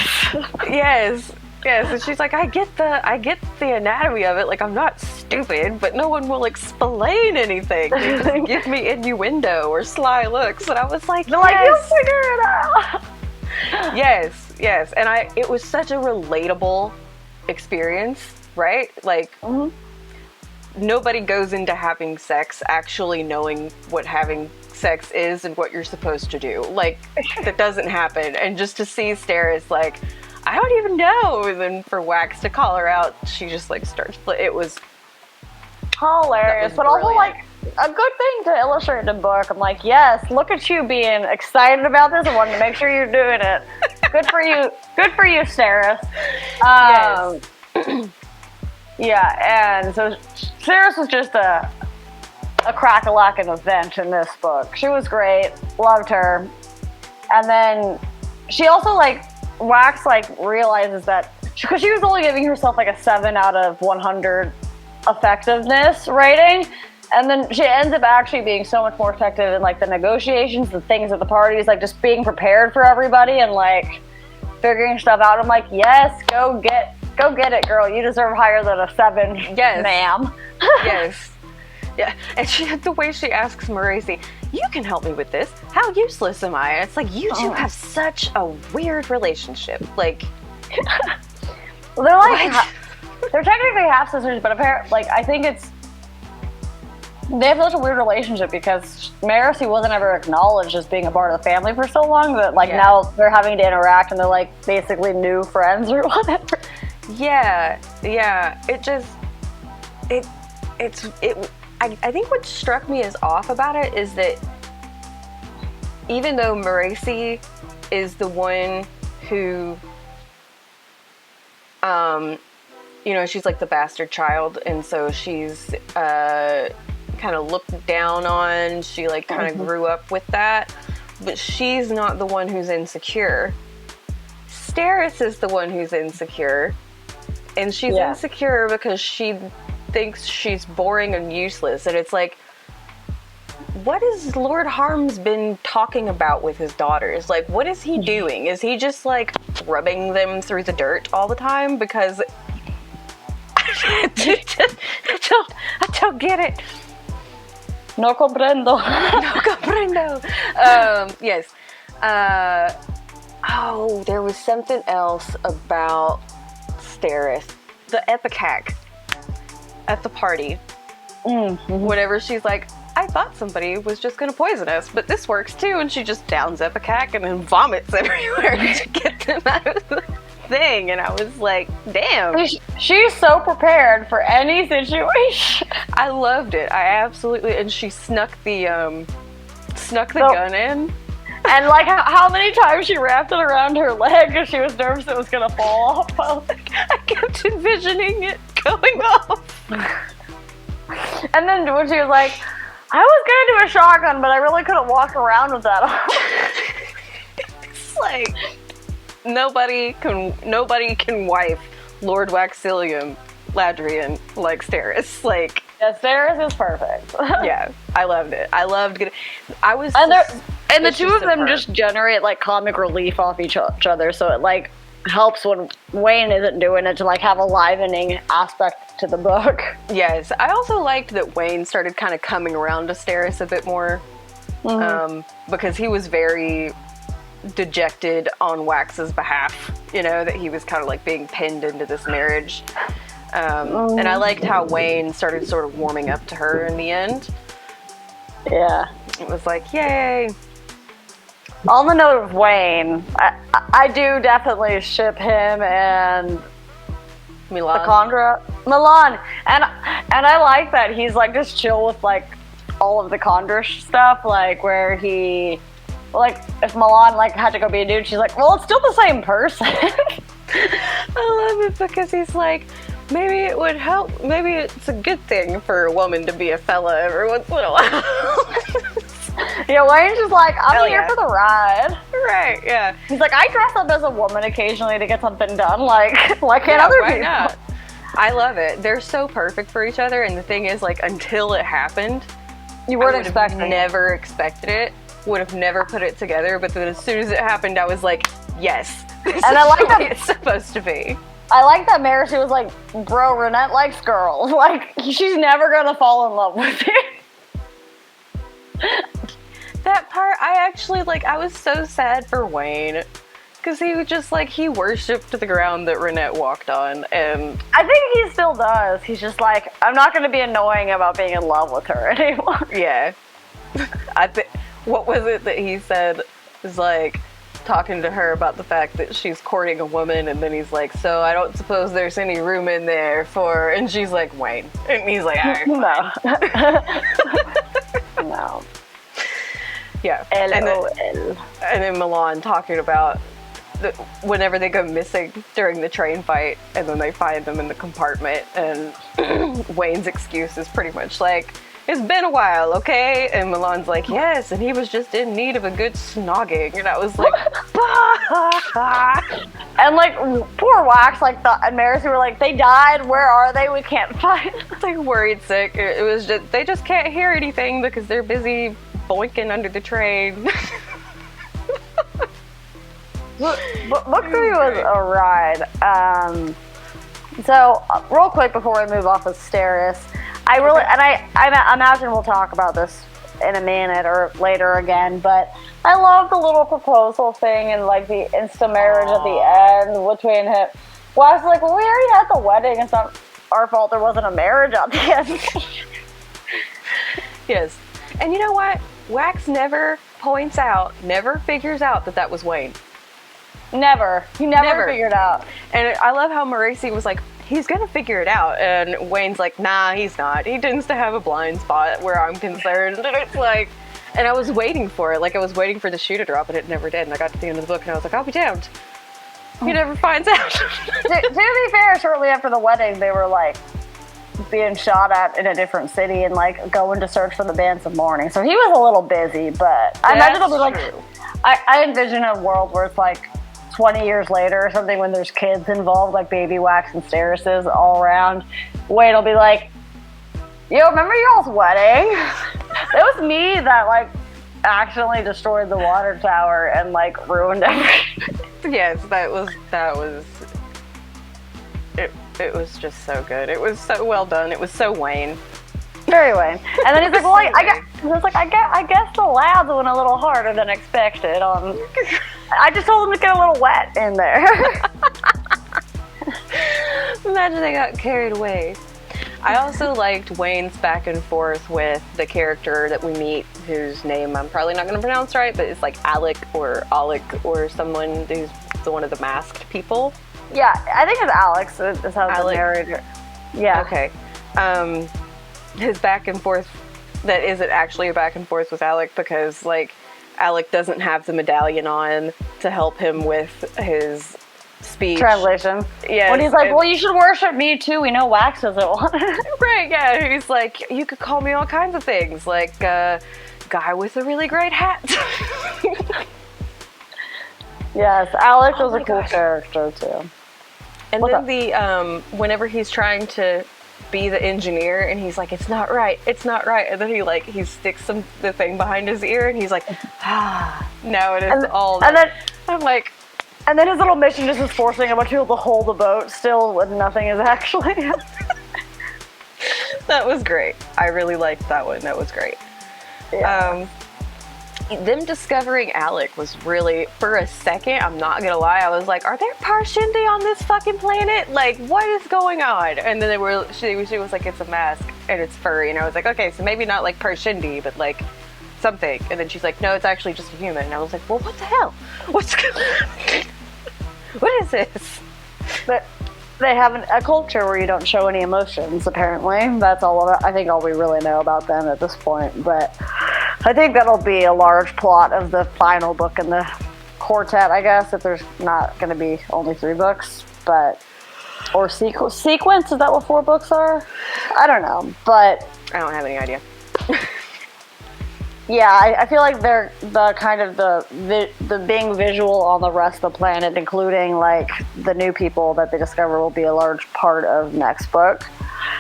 Speaker 2: Yes. And she's like, I get the anatomy of it. Like, I'm not stupid, but no one will explain anything. They just give me innuendo or sly looks, and I was like,
Speaker 1: "They're like, you'll figure it out."
Speaker 2: Yes, and it was such a relatable experience, right? Like, nobody goes into having sex actually knowing what having sex is and what you're supposed to do. Like, that doesn't happen. And just to see Steris like, I don't even know. And then for Wax to call her out, she just like starts. It was
Speaker 1: hilarious, but also like a good thing to illustrate the book. I'm like, yes, look at you being excited about this. I wanted to make sure you're doing it. Good for you. Good for you, Steris.
Speaker 2: Yes.
Speaker 1: Yeah, and so Steris was just a crack-a-lackin' event in this book. She was great. Loved her. And then she also like, Wax like realizes that because she was only giving herself like a 7 out of 100 effectiveness rating, and then she ends up actually being so much more effective in like the negotiations, the things at the parties, like just being prepared for everybody and like figuring stuff out. I'm like, yes, go get it, girl. You deserve higher than a 7,
Speaker 2: yes,
Speaker 1: ma'am.
Speaker 2: Yes. Yeah, and the way she asks Meraci, you can help me with this. How useless am I? It's like, you two have such a weird relationship. Like,
Speaker 1: they're like, they're technically half sisters, but apparently, like, I think they have such a weird relationship because Meraci wasn't ever acknowledged as being a part of the family for so long that, like, now they're having to interact and they're like basically new friends or whatever.
Speaker 2: Yeah. I think what struck me as off about it is that even though Meraci is the one who, she's like the bastard child, and so she's kind of looked down on, she like kind of grew up with that, but she's not the one who's insecure. Steris is the one who's insecure, and she's insecure because she thinks she's boring and useless, and it's like, what has Lord Harms been talking about with his daughters? Like, what is he doing? Is he just, like, rubbing them through the dirt all the time? Because I don't get it.
Speaker 1: No comprendo.
Speaker 2: No comprendo. Yes. There was something else about Steris. The Epicac at the party.
Speaker 1: Mm-hmm.
Speaker 2: Whenever she's like, I thought somebody was just going to poison us, but this works too. And she just downs Epicac and then vomits everywhere to get them out of the thing. And I was like, damn.
Speaker 1: She's so prepared for any situation.
Speaker 2: I loved it. I absolutely, and she snuck the gun in.
Speaker 1: And like how many times she wrapped it around her leg because she was nervous it was going to fall off.
Speaker 2: I kept envisioning it going off.
Speaker 1: And then when she was like, I was going to do a shotgun, but I really couldn't walk around with that on.
Speaker 2: It's like, nobody can wife Lord Waxilium Ladrian like Steris. Like,
Speaker 1: yeah, Steris is perfect.
Speaker 2: Yeah, I loved it. I loved it.
Speaker 1: And the two of them just generate like comic relief off each other, so it like helps when Wayne isn't doing it to like have a livening aspect to the book.
Speaker 2: Yes, I also liked that Wayne started kind of coming around to Steris a bit more, because he was very dejected on Wax's behalf. You know, that he was kind of like being pinned into this marriage. And I liked how Wayne started sort of warming up to her in the end.
Speaker 1: Yeah.
Speaker 2: It was like, yay.
Speaker 1: On the note of Wayne, I do definitely ship him and
Speaker 2: Milan.
Speaker 1: Milan. And I like that he's like just chill with like all of the Condra stuff, like where he, like if Milan like had to go be a dude, she's like, well, it's still the same person.
Speaker 2: I love it because he's like, maybe it would help, maybe it's a good thing for a woman to be a fella every once in a while.
Speaker 1: Yeah, Wayne's just like, I'm here for the ride.
Speaker 2: Right, yeah.
Speaker 1: He's like, I dress up as a woman occasionally to get something done. Like, why can't other people?
Speaker 2: Not? I love it. They're so perfect for each other, and the thing is, like, until it happened,
Speaker 1: you weren't expecting it.
Speaker 2: Never expected it. Would have never put it together, but then as soon as it happened, I was like, yes. This
Speaker 1: and
Speaker 2: is
Speaker 1: I like
Speaker 2: the
Speaker 1: that
Speaker 2: way it's supposed to be.
Speaker 1: I like that Marcy was like, bro, Renette likes girls. Like, she's never gonna fall in love with you.
Speaker 2: That part, I actually, like, I was so sad for Wayne. Because he was just, like, he worshipped the ground that Renette walked on, and...
Speaker 1: I think he still does. He's just like, I'm not gonna be annoying about being in love with her anymore.
Speaker 2: Yeah. What was it that he said? Was like, talking to her about the fact that she's courting a woman, and then he's like, so I don't suppose there's any room in there for... And she's like, Wayne. And he's like, alright.
Speaker 1: No. No.
Speaker 2: Yeah.
Speaker 1: LOL.
Speaker 2: And then Milan talking about whenever they go missing during the train fight, and then they find them in the compartment, and Wayne's excuse is pretty much like, it's been a while, okay? And Milan's like, yes, and he was just in need of a good snogging. And I was like,
Speaker 1: and like, poor Wax, like, and Marcy were like, they died, where are they? We can't find them.
Speaker 2: Like, worried sick. It was just, they just can't hear anything because they're busy boinking under the train.
Speaker 1: Book 3 was a ride. So, real quick before we move off of Steris, I really, and I imagine we'll talk about this in a minute or later again, but I love the little proposal thing and like the instant marriage at the end between him. Well, I was like, well, we already had the wedding. It's not our fault there wasn't a marriage at the end.
Speaker 2: Yes. And you know what? Wax never figures out that was Wayne.
Speaker 1: Never. He never figured out.
Speaker 2: And I love how Maracy was like, he's gonna figure it out. And Wayne's like, nah, he's not. He tends to have a blind spot where I'm concerned. And it's like, and I was waiting for it. Like, I was waiting for the shoe to drop, and it never did. And I got to the end of the book, and I was like, I'll be damned. He never finds out.
Speaker 1: To be fair, shortly after the wedding, they were like being shot at in a different city and like going to search for the bands of mourning. So he was a little busy, but I imagine it'll be like, I envision a world where it's like 20 years later or something when there's kids involved, like Baby Wax and Steris's all around. Wayne'll be like, yo, remember y'all's wedding? was me that like accidentally destroyed the water tower and like ruined everything.
Speaker 2: Yes, that was it was just so good. It was so well done. It was so Wayne.
Speaker 1: Very Wayne. And then he's like, well, I guess the labs went a little harder than expected. I just told him to get a little wet in there.
Speaker 2: Imagine they got carried away. I also liked Wayne's back and forth with the character that we meet, whose name I'm probably not going to pronounce right, but it's like Alec or someone who's one of the masked people.
Speaker 1: Yeah, I think it's Alex. Is how the narrator. Yeah.
Speaker 2: Okay. His back and forth that isn't actually a back and forth with Alec, because like Alec doesn't have the medallion on to help him with his speech
Speaker 1: Translation.
Speaker 2: Yeah.
Speaker 1: When he's like, well, you should worship me too. We know Wax doesn't want it.
Speaker 2: Right, yeah. He's like, you could call me all kinds of things, like guy with a really great hat.
Speaker 1: Yes, Alex was a cool character too.
Speaker 2: And then whenever he's trying to be the engineer and he's like, it's not right, and then he sticks the thing behind his ear and he's like, now it is all. And then I'm like,
Speaker 1: and then his little mission just is forcing a bunch of people to hold the boat still when nothing is actually.
Speaker 2: That was great. I really liked that one. That was great.
Speaker 1: Yeah.
Speaker 2: Them discovering Alec was really, for a second, I'm not gonna lie, I was like, are there Parshendi on this fucking planet? Like, what is going on? And then she was like, it's a mask and it's furry, and I was like, okay, so maybe not like Parshendi, but like something. And then she's like, no, it's actually just a human. And I was like, well, what the hell? What's going on? What is this?
Speaker 1: But they have a culture where you don't show any emotions, apparently. That's all we really know about them at this point. But I think that'll be a large plot of the final book in the quartet, I guess, if there's not going to be only 3 books. Or sequence, is that what 4 books are? I don't know, but
Speaker 2: I don't have any idea.
Speaker 1: Yeah, I feel like they're the kind of the being visual on the rest of the planet, including like the new people that they discover, will be a large part of next book,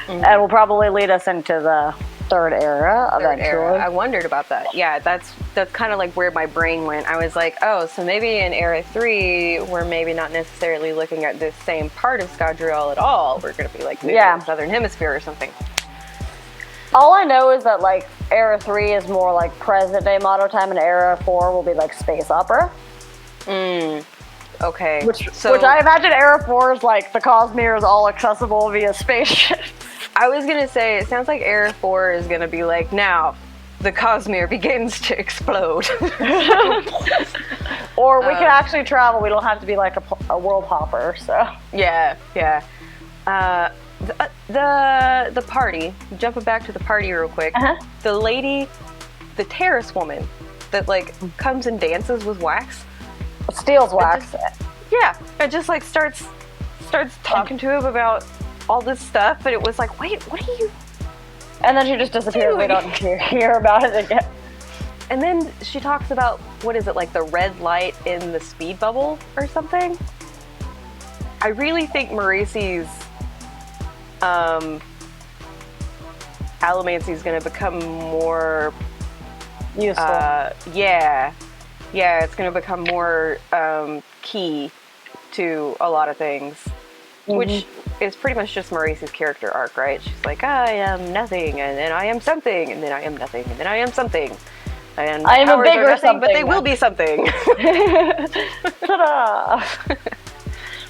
Speaker 1: and will probably lead us into the third era eventually.
Speaker 2: I wondered about that. Yeah, that's kind of like where my brain went. I was like, oh, so maybe in era 3 we're maybe not necessarily looking at this same part of Scadrial at all. We're going to be like maybe in the Southern Hemisphere or something.
Speaker 1: All I know is that like era 3 is more like present day modern time, and era 4 will be like space opera.
Speaker 2: Okay.
Speaker 1: Which I imagine era 4 is like the Cosmere is all accessible via spaceship.
Speaker 2: I was gonna say, it sounds like era 4 is gonna be like, now the Cosmere begins to explode.
Speaker 1: Or we can actually travel. We don't have to be like a world hopper. So
Speaker 2: yeah. The party, jumping back to the party real quick, the lady, the terrace woman that like comes and dances with Wax,
Speaker 1: steals Wax.
Speaker 2: It just like starts talking to him about all this stuff, but it was like, wait, what are you?
Speaker 1: And then she just disappears. We don't hear about it again.
Speaker 2: And then she talks about, what is it, like the red light in the speed bubble or something? I really think Maurice's allomancy is going to become more
Speaker 1: useful.
Speaker 2: It's going to become more key to a lot of things, which is pretty much just Maurice's character arc, right? She's like, I am nothing, and then I am something, and then I am nothing, and then I am something. And
Speaker 1: I am a bigger
Speaker 2: nothing,
Speaker 1: something,
Speaker 2: but they will be something.
Speaker 1: Ta-da!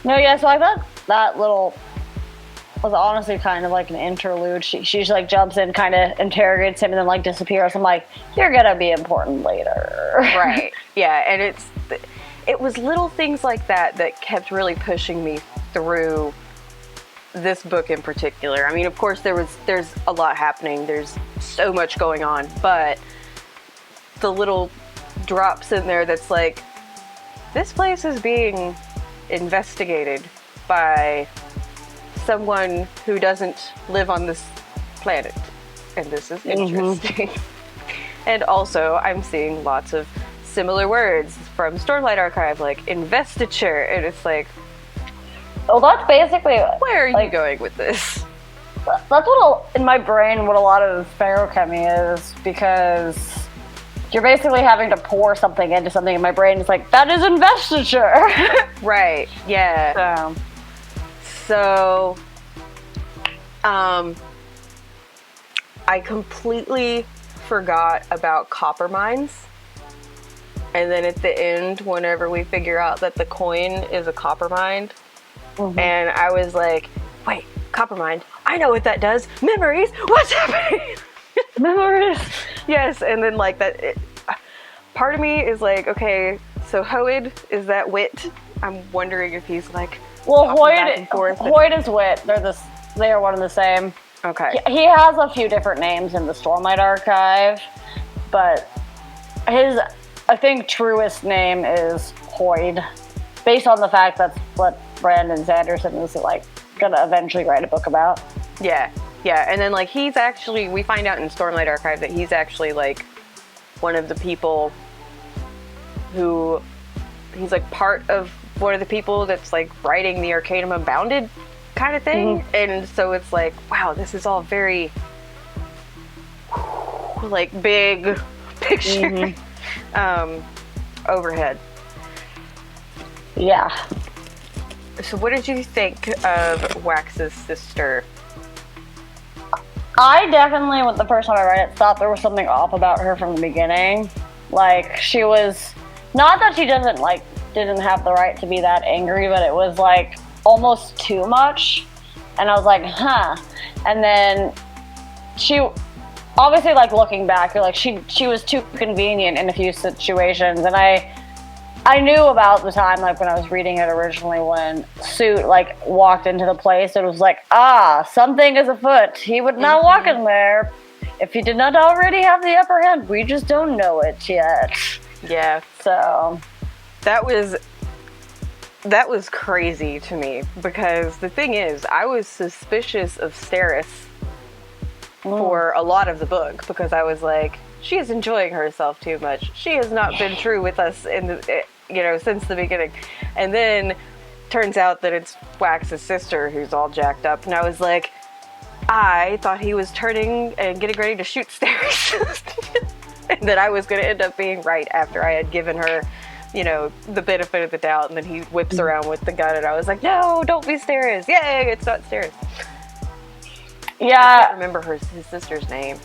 Speaker 1: No, yeah, so I thought that little was honestly kind of like an interlude. She just like jumps in, kind of interrogates him, and then like disappears. I'm like, you're gonna be important later.
Speaker 2: Right. Yeah, and it was little things like that that kept really pushing me through this book in particular. I mean, of course, there's a lot happening. There's so much going on, but the little drops in there that's like, this place is being investigated by someone who doesn't live on this planet, and this is interesting. And also, I'm seeing lots of similar words from Stormlight Archive, like investiture, and it's like,
Speaker 1: well, that's basically
Speaker 2: where are you going with this?
Speaker 1: That's what in my brain what a lot of ferochemy is, because you're basically having to pour something into something, and my brain is like, that is investiture.
Speaker 2: Right. Yeah. So, I completely forgot about copper mines. And then at the end, whenever we figure out that the coin is a copper mine, and I was like, wait, copper mine, I know what that does. Memories, what's happening?
Speaker 1: Memories.
Speaker 2: Yes, and then like that, part of me is like, okay, so Hoid, is that Wit? I'm wondering if he's like,
Speaker 1: well,
Speaker 2: Hoid
Speaker 1: is Wit. They are one and the same.
Speaker 2: Okay.
Speaker 1: He has a few different names in the Stormlight Archive, but his, I think, truest name is Hoid, based on the fact that's what Brandon Sanderson is like gonna eventually write a book about.
Speaker 2: Yeah, and then like he's actually, we find out in Stormlight Archive that he's actually like one of the people who, he's like part of one of the people that's like writing the Arcanum Unbounded kind of thing, and so it's like, wow, this is all very like big picture overhead.
Speaker 1: Yeah.
Speaker 2: So what did you think of Wax's sister?
Speaker 1: I definitely, when the first time I read it, thought there was something off about her from the beginning. Like, she was, not that she didn't have the right to be that angry, but it was like almost too much. And I was like, huh. And then she, obviously, like, looking back, you're like, she was too convenient in a few situations. And I knew about the time, like, when I was reading it originally, when Suit, like, walked into the place, and it was like, something is afoot. He would not walk in there if he did not already have the upper hand. We just don't know it yet.
Speaker 2: Yeah.
Speaker 1: So
Speaker 2: that was crazy to me, because the thing is, I was suspicious of Steris for a lot of the book, because I was like, she is enjoying herself too much. She has not been true with us since the beginning. And then turns out that it's Wax's sister who's all jacked up, and I was like, I thought he was turning and getting ready to shoot Steris. And that I was going to end up being right after I had given her, the benefit of the doubt, and then he whips around with the gun, and I was like, no, don't be Steris. Yay, it's not Steris.
Speaker 1: yeah,
Speaker 2: I can't remember his sister's name.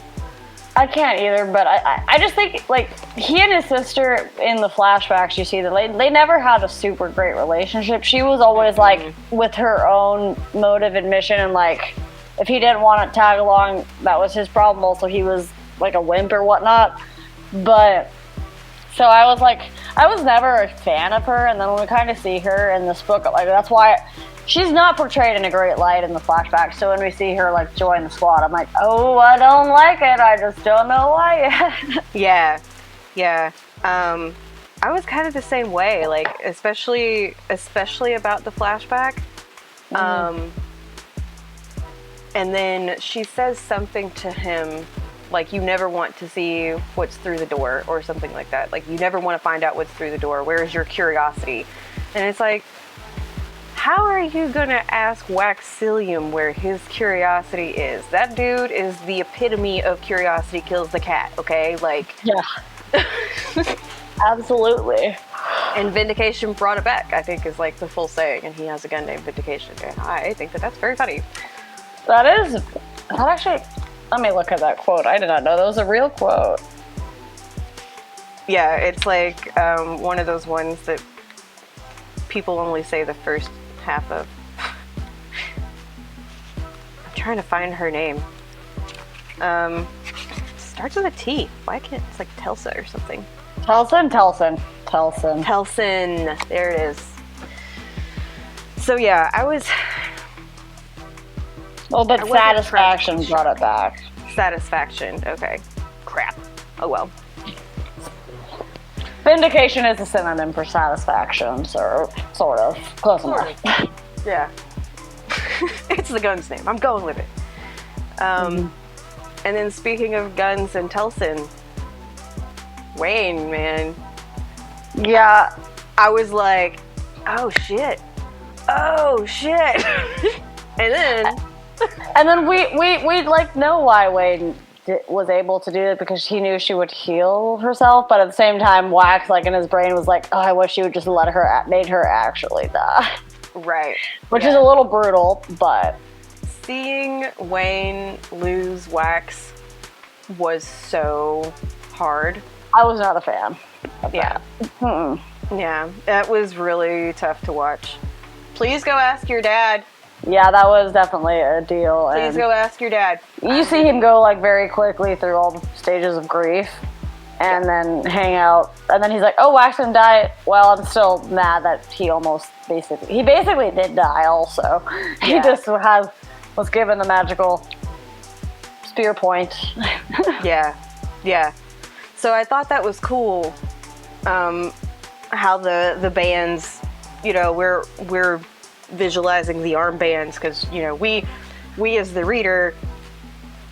Speaker 1: I can't either, but I just think, like, he and his sister in the flashbacks, you see that they never had a super great relationship. She was always like with her own motive and mission, and like if he didn't want to tag along, that was his problem. Also, he was like a wimp or whatnot. But so I was never a fan of her, and then when we kind of see her in this book, like, that's why she's not portrayed in a great light in the flashback. So when we see her like join the squad, I'm like, oh, I don't like it. I just don't know why yet.
Speaker 2: Yeah. I was kind of the same way, like especially about the flashback. And then she says something to him, like, you never want to see what's through the door, or something like that. Like, you never want to find out what's through the door. Where is your curiosity? And it's like, how are you gonna ask Waxilium where his curiosity is? That dude is the epitome of curiosity kills the cat, okay? Like,
Speaker 1: Yeah. Absolutely.
Speaker 2: And Vindication brought it back, I think, is like the full saying, and he has a gun named Vindication, and I think that's very funny.
Speaker 1: That actually, let me look at that quote. I did not know that was a real quote.
Speaker 2: Yeah, it's like one of those ones that people only say the first half of. I'm trying to find her name. Starts with a T. Why can't it's like Telsa or something?
Speaker 1: Telson.
Speaker 2: There it is. So yeah, I was.
Speaker 1: Well, but Satisfaction brought it back.
Speaker 2: Satisfaction. Okay. Crap. Oh well.
Speaker 1: Vindication is a synonym for satisfaction, so sort of. Close enough.
Speaker 2: Yeah. It's the gun's name. I'm going with it. And then speaking of guns and Telson, Wayne, man.
Speaker 1: Yeah.
Speaker 2: I was like, oh shit. And then
Speaker 1: And then we like know why Wayne was able to do it, because he knew she would heal herself, but at the same time Wax, like, in his brain was like, oh, I wish she would just made her actually die.
Speaker 2: Right.
Speaker 1: Which is a little brutal, but
Speaker 2: seeing Wayne lose Wax was so hard.
Speaker 1: I was not a fan of
Speaker 2: Yeah.
Speaker 1: that.
Speaker 2: Yeah, that was really tough to watch. Please go ask your dad.
Speaker 1: Yeah, that was definitely a deal.
Speaker 2: Please go ask your dad.
Speaker 1: You see him go, like, very quickly through all the stages of grief, and then hang out, and then he's like, oh, Wax didn't die. Well, I'm still mad that he basically did die also. He just was given the magical spear point.
Speaker 2: Yeah. So I thought that was cool, how the bands, you know, we're visualizing the armbands, because, you know, we as the reader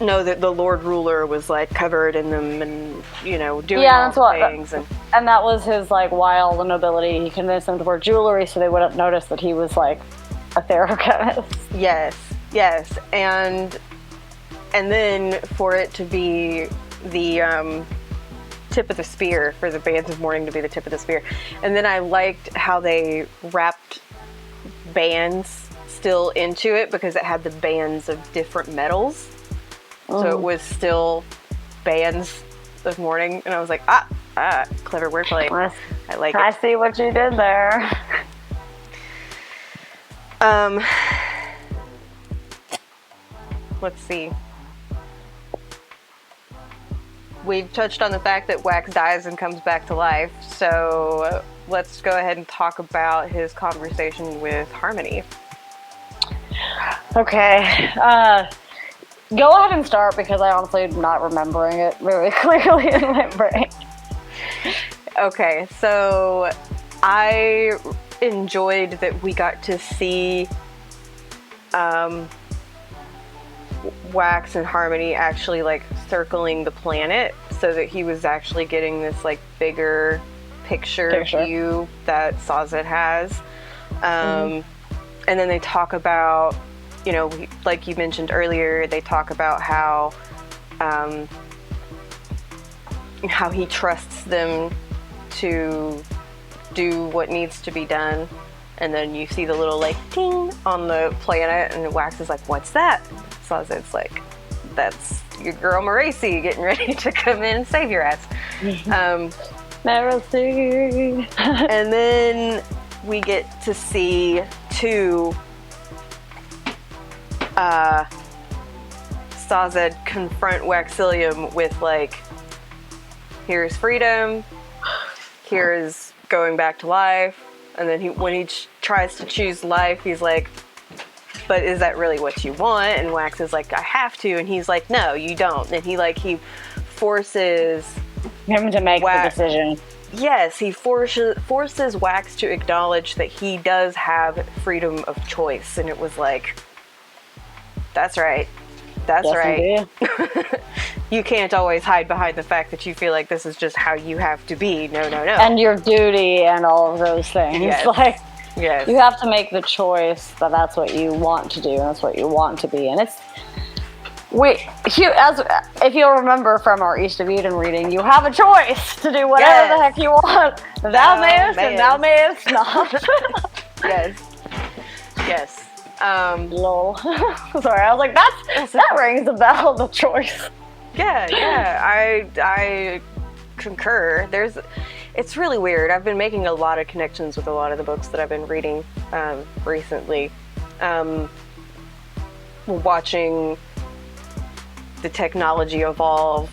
Speaker 2: know that the Lord Ruler was, like, covered in them and, you know, doing all the things.
Speaker 1: And that was his, like, while the nobility, he convinced them to wear jewelry so they wouldn't notice that he was, like, a therochemist.
Speaker 2: Yes. And then for it to be the tip of the spear, for the bands of mourning to be the tip of the spear. And then I liked how they wrapped bands still into it, because it had the bands of different metals. So it was still bands of mourning, and I was like, clever wordplay. I like it.
Speaker 1: I see what you did there.
Speaker 2: Let's see. We've touched on the fact that Wax dies and comes back to life, so let's go ahead and talk about his conversation with Harmony.
Speaker 1: Okay. Go ahead and start, because I honestly am not remembering it very clearly in my brain.
Speaker 2: Okay, so I enjoyed that we got to see Wax and Harmony actually, like, circling the planet, so that he was actually getting this, like, bigger picture view that Sazed has. And then they talk about, you know, like you mentioned earlier, they talk about how he trusts them to do what needs to be done. And then you see the little, like, ding on the planet, and Wax is like, what's that? Sazed's like, that's your girl Maracy getting ready to come in and save your ass.
Speaker 1: Maracy.
Speaker 2: And then we get to see Sazed confront Waxilium with, like, here's freedom, here's going back to life, and then when he tries to choose life, he's like, but is that really what you want? And Wax is like, I have to, and he's like, no, you don't. And he forces
Speaker 1: him to make the decision.
Speaker 2: Yes, he forces Wax to acknowledge that he does have freedom of choice, and it was like, that's right. That's right. You can't always hide behind the fact that you feel like this is just how you have to be. No.
Speaker 1: And your duty and all of those things.
Speaker 2: Yes.
Speaker 1: Like,
Speaker 2: yes.
Speaker 1: You have to make the choice that that's what you want to do and that's what you want to be. And it's, if you'll remember from our East of Eden reading, you have a choice to do whatever the heck you want. Thou mayest and thou mayest not.
Speaker 2: Yes.
Speaker 1: Lol. Sorry, I was like, that rings a bell, the choice.
Speaker 2: Yeah, I concur. It's really weird. I've been making a lot of connections with a lot of the books that I've been reading recently. Watching the technology evolve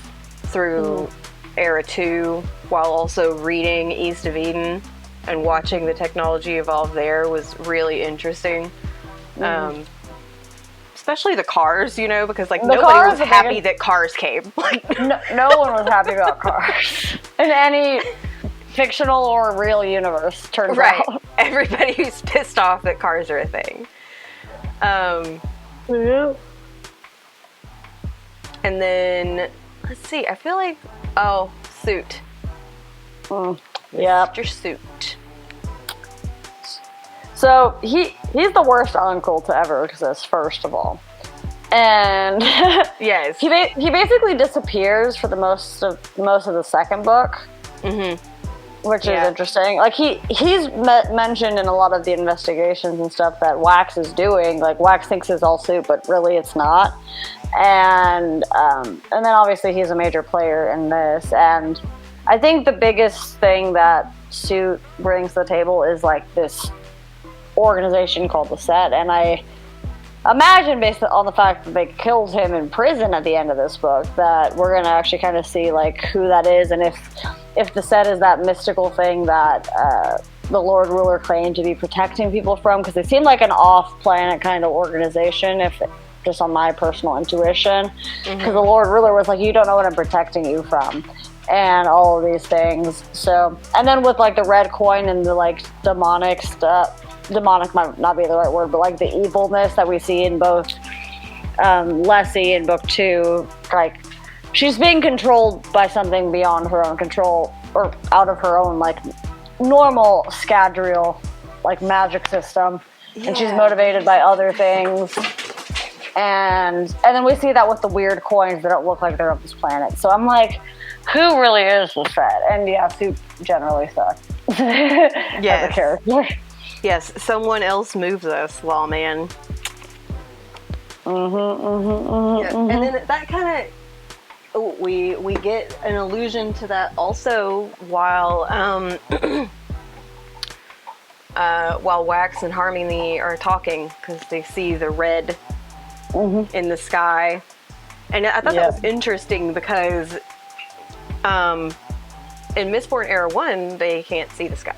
Speaker 2: through Era 2 while also reading East of Eden, and watching the technology evolve there was really interesting. Especially the cars, you know, because, like, nobody was happy that cars came.
Speaker 1: No one was happy about cars in any fictional or real universe, turns out.
Speaker 2: Everybody's pissed off that cars are a thing. And then, let's see, I feel like, suit.
Speaker 1: Yeah.
Speaker 2: Mr. Suit.
Speaker 1: So he's the worst uncle to ever exist, first of all. And
Speaker 2: Yes.
Speaker 1: he basically disappears for the most of the second book, which is interesting. Like he's mentioned in a lot of the investigations and stuff that Wax is doing. Like Wax thinks it's all Suit, but really it's not. And then obviously he's a major player in this. And I think the biggest thing that Suit brings to the table is like this organization called the Set. And I imagine, based on the fact that they killed him in prison at the end of this book, that we're going to actually kind of see like who that is, and if the Set is that mystical thing that the Lord Ruler claimed to be protecting people from, because they seem like an off-planet kind of organization, just on my personal intuition, because the Lord Ruler was like, you don't know what I'm protecting you from, and all of these things. So, and then with like the red coin and the like demonic stuff, demonic might not be the right word, but like the evilness that we see in both Leslie in book 2, like she's being controlled by something beyond her own control, or out of her own like normal Scadrial like magic system, and she's motivated by other things. And then we see that with the weird coins that don't look like they're of this planet. So I'm like, who really is the Set? And yeah, Suit generally sucks as a character.
Speaker 2: Yes, someone else moves us, Lawman. And then that kind of, we get an allusion to that also while Wax and Harmony are talking, because they see the red in the sky. And I thought that was interesting because in Mistborn Era 1, they can't see the sky.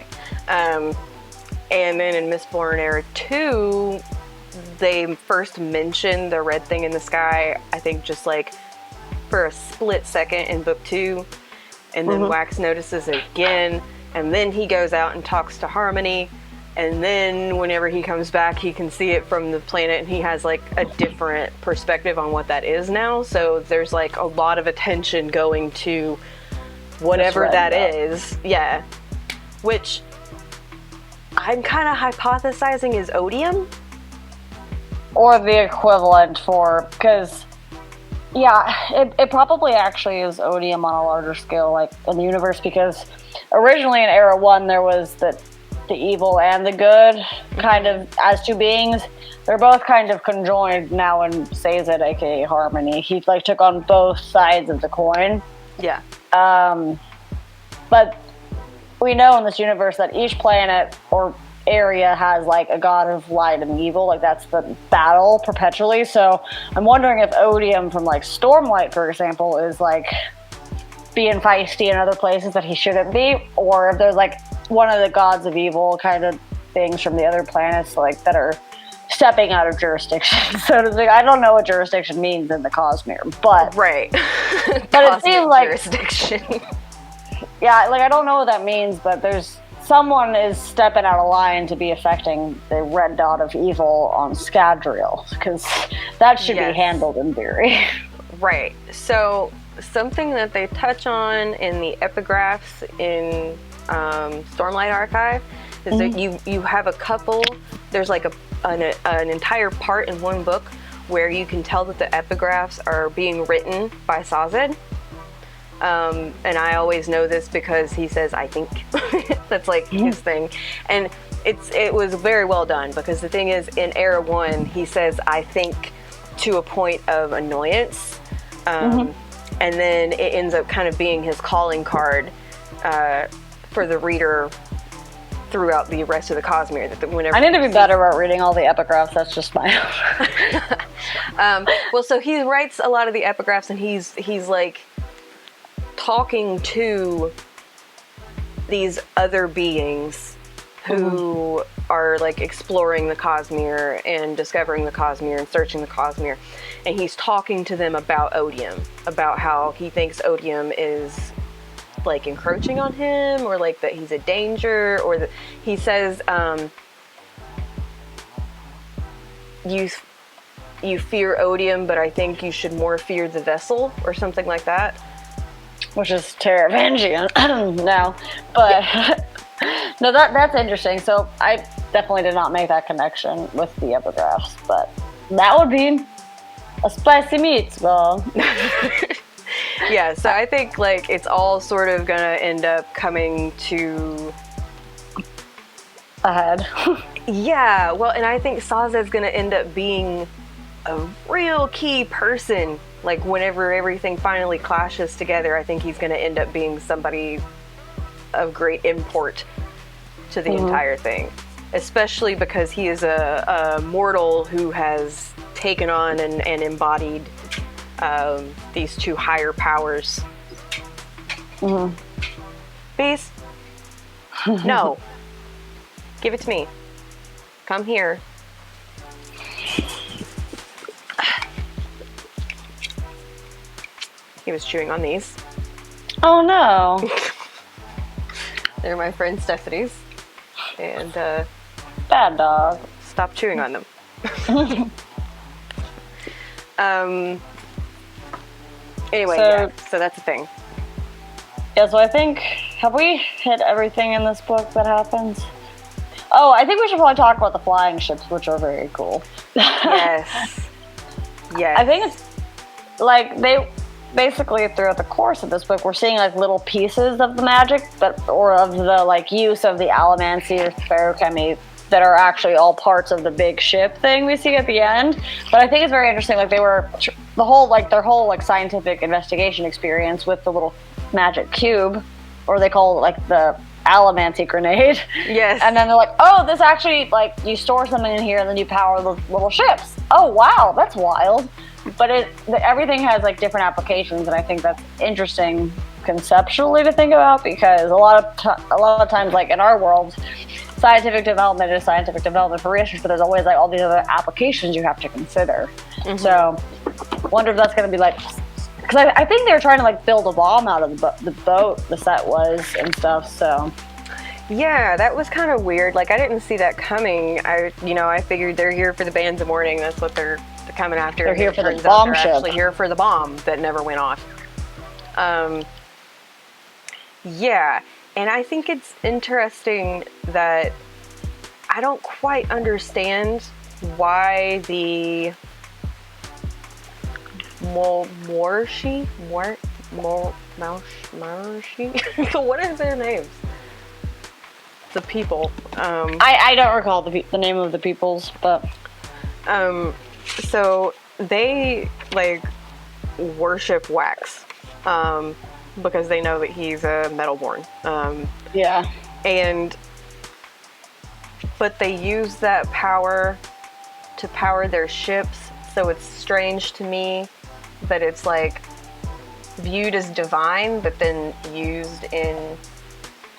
Speaker 2: And then in Mistborn Era 2, they first mention the red thing in the sky, I think just like for a split second in book 2. And then Wax notices it again. And then he goes out and talks to Harmony. And then whenever he comes back, he can see it from the planet, and he has like a different perspective on what that is now. So there's like a lot of attention going to whatever that is. Yeah. Which I'm kind of hypothesizing is odium,
Speaker 1: or the equivalent for, because it probably actually is odium on a larger scale, like in the universe, because originally in Era 1 there was the evil and the good kind of as two beings. They're both kind of conjoined now in Sazed, aka Harmony. He like took on both sides of the coin.
Speaker 2: Yeah.
Speaker 1: But we know in this universe that each planet or area has like a god of light and evil. Like that's the battle perpetually. So I'm wondering if odium from like Stormlight, for example, is like being feisty in other places that he shouldn't be, or if there's like one of the gods of evil kind of things from the other planets like that are stepping out of jurisdiction, so to speak. I don't know what jurisdiction means in the Cosmere, but
Speaker 2: right.
Speaker 1: But it seems like
Speaker 2: jurisdiction.
Speaker 1: Yeah, like I don't know what that means, but there's someone is stepping out of line to be affecting the red dot of evil on Scadrial, because that should be handled in theory.
Speaker 2: Right. So something that they touch on in the epigraphs in Stormlight Archive is that you have a couple. There's like an entire part in one book where you can tell that the epigraphs are being written by Sazed. And I always know this because he says, I think. That's like his thing. And it was very well done, because the thing is, in Era 1, he says, I think, to a point of annoyance. And then it ends up kind of being his calling card for the reader throughout the rest of the Cosmere. That whenever
Speaker 1: I need to be better at reading all the epigraphs. That's just my
Speaker 2: well, so he writes a lot of the epigraphs, and he's like talking to these other beings who are like exploring the Cosmere and discovering the Cosmere and searching the Cosmere, and he's talking to them about odium, about how he thinks odium is like encroaching on him, or like that he's a danger, or that he says you fear odium, but I think you should more fear the vessel, or something like that,
Speaker 1: which is Teravangian. I don't know, but no, that's interesting. So I definitely did not make that connection with the epigraphs, but that would be A spicy meatball.
Speaker 2: Yeah, so I think like it's all sort of gonna end up coming to
Speaker 1: Ahead.
Speaker 2: yeah, well, and I think Saza's gonna end up being a real key person. Like whenever everything finally clashes together, I think he's gonna end up being somebody of great import to the entire thing. Especially because he is a mortal who has taken on and embodied these two higher powers. Beast? No. Give it to me. Come here. He was chewing on these.
Speaker 1: Oh no.
Speaker 2: They're my friend Stephanie's. And
Speaker 1: Bad dog.
Speaker 2: stop chewing on them. Anyway, so that's the thing.
Speaker 1: Yeah, so I think, have we hit everything in this book that happens? Oh, I think we should probably talk about the flying ships, which are very cool.
Speaker 2: Yes. Yes.
Speaker 1: I think it's like they basically throughout the course of this book, we're seeing like little pieces of the magic or of the like use of the allomancy or feruchemy that are actually all parts of the big ship thing we see at the end. But I think it's very interesting. Like they were their whole like scientific investigation experience with the little magic cube, or they call it like the allomancy grenade.
Speaker 2: Yes.
Speaker 1: And then they're like, oh, this actually, like, you store something in here and then you power the little ships. Oh, wow, that's wild. But everything has, like, different applications, and I think that's interesting conceptually to think about, because a lot of times, like, in our world, scientific development is scientific development for research, but there's always, like, all these other applications you have to consider. So, I wonder if that's going to be, like, because I think they were trying to, like, build a bomb out of the boat, the set was, and stuff, so.
Speaker 2: Yeah, that was kind of weird. Like, I didn't see that coming. I figured they're here for the bands of mourning. That's what they're coming after.
Speaker 1: They're here for the bomb ship.
Speaker 2: They're actually here for the bomb that never went off. Yeah, and I think it's interesting that I don't quite understand why the Morshi? What is their names? The people.
Speaker 1: I don't recall the name of the peoples, but
Speaker 2: so they like worship Wax, because they know that he's a metalborn.
Speaker 1: yeah.
Speaker 2: But they use that power to power their ships, so it's strange to me that it's like viewed as divine, but then used in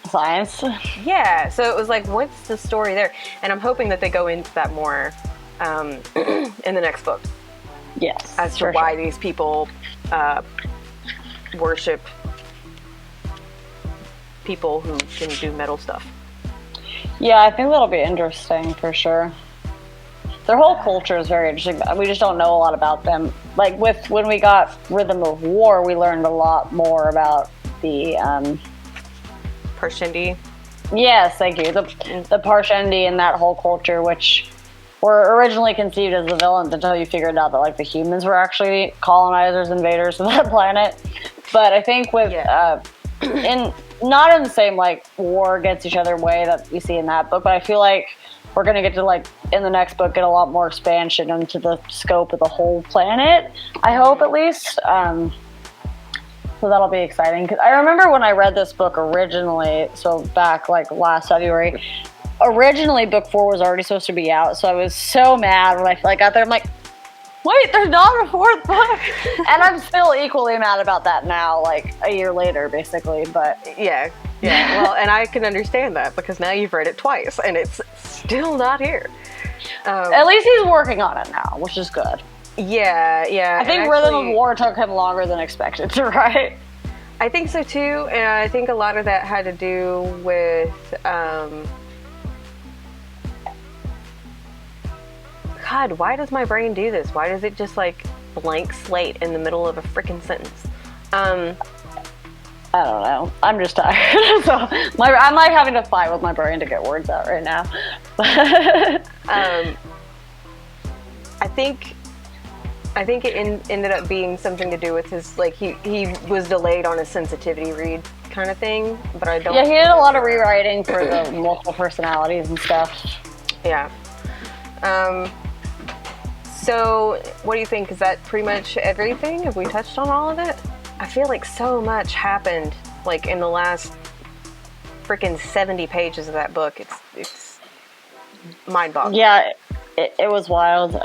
Speaker 1: Science.
Speaker 2: yeah. So it was like, what's the story there? And I'm hoping that they go into that more in the next book.
Speaker 1: Yes.
Speaker 2: As to why these people worship people who can do metal stuff.
Speaker 1: Yeah, I think that'll be interesting for sure. Their whole culture is very interesting. We just don't know a lot about them. Like when we got Rhythm of War, we learned a lot more about the
Speaker 2: Parshendi.
Speaker 1: Yes, thank you. The Parshendi and that whole culture, which were originally conceived as the villains until you figured out that like the humans were actually colonizers, invaders of that planet. But I think with not in the same like war against each other way that we see in that book, but I feel like we're gonna get to like in the next book get a lot more expansion into the scope of the whole planet. I hope at least. So that'll be exciting. Because I remember when I read this book originally, so back like last February, originally book 4 was already supposed to be out, so I was so mad when I got there. I'm like, wait, there's not a 4th book? And I'm still equally mad about that now, like a year later, basically, but.
Speaker 2: Yeah, well, and I can understand that, because now you've read it twice, and it's still not here.
Speaker 1: At least he's working on it now, which is good.
Speaker 2: Yeah.
Speaker 1: I think Rhythm of War took him longer than expected to write.
Speaker 2: I think so too, and I think a lot of that had to do with God, why does my brain do this? Why does it just like blank slate in the middle of a freaking sentence?
Speaker 1: I don't know. I'm just tired. So I'm like having to fight with my brain to get words out right now.
Speaker 2: I think it ended up being something to do with his, like, he was delayed on his sensitivity read kind of thing, but I don't...
Speaker 1: Yeah, he did a lot of rewriting for the multiple personalities and stuff.
Speaker 2: Yeah. So, what do you think? Is that pretty much everything? Have we touched on all of it? I feel like so much happened, like, in the last freaking 70 pages of that book. It's mind-boggling.
Speaker 1: Yeah, it was wild.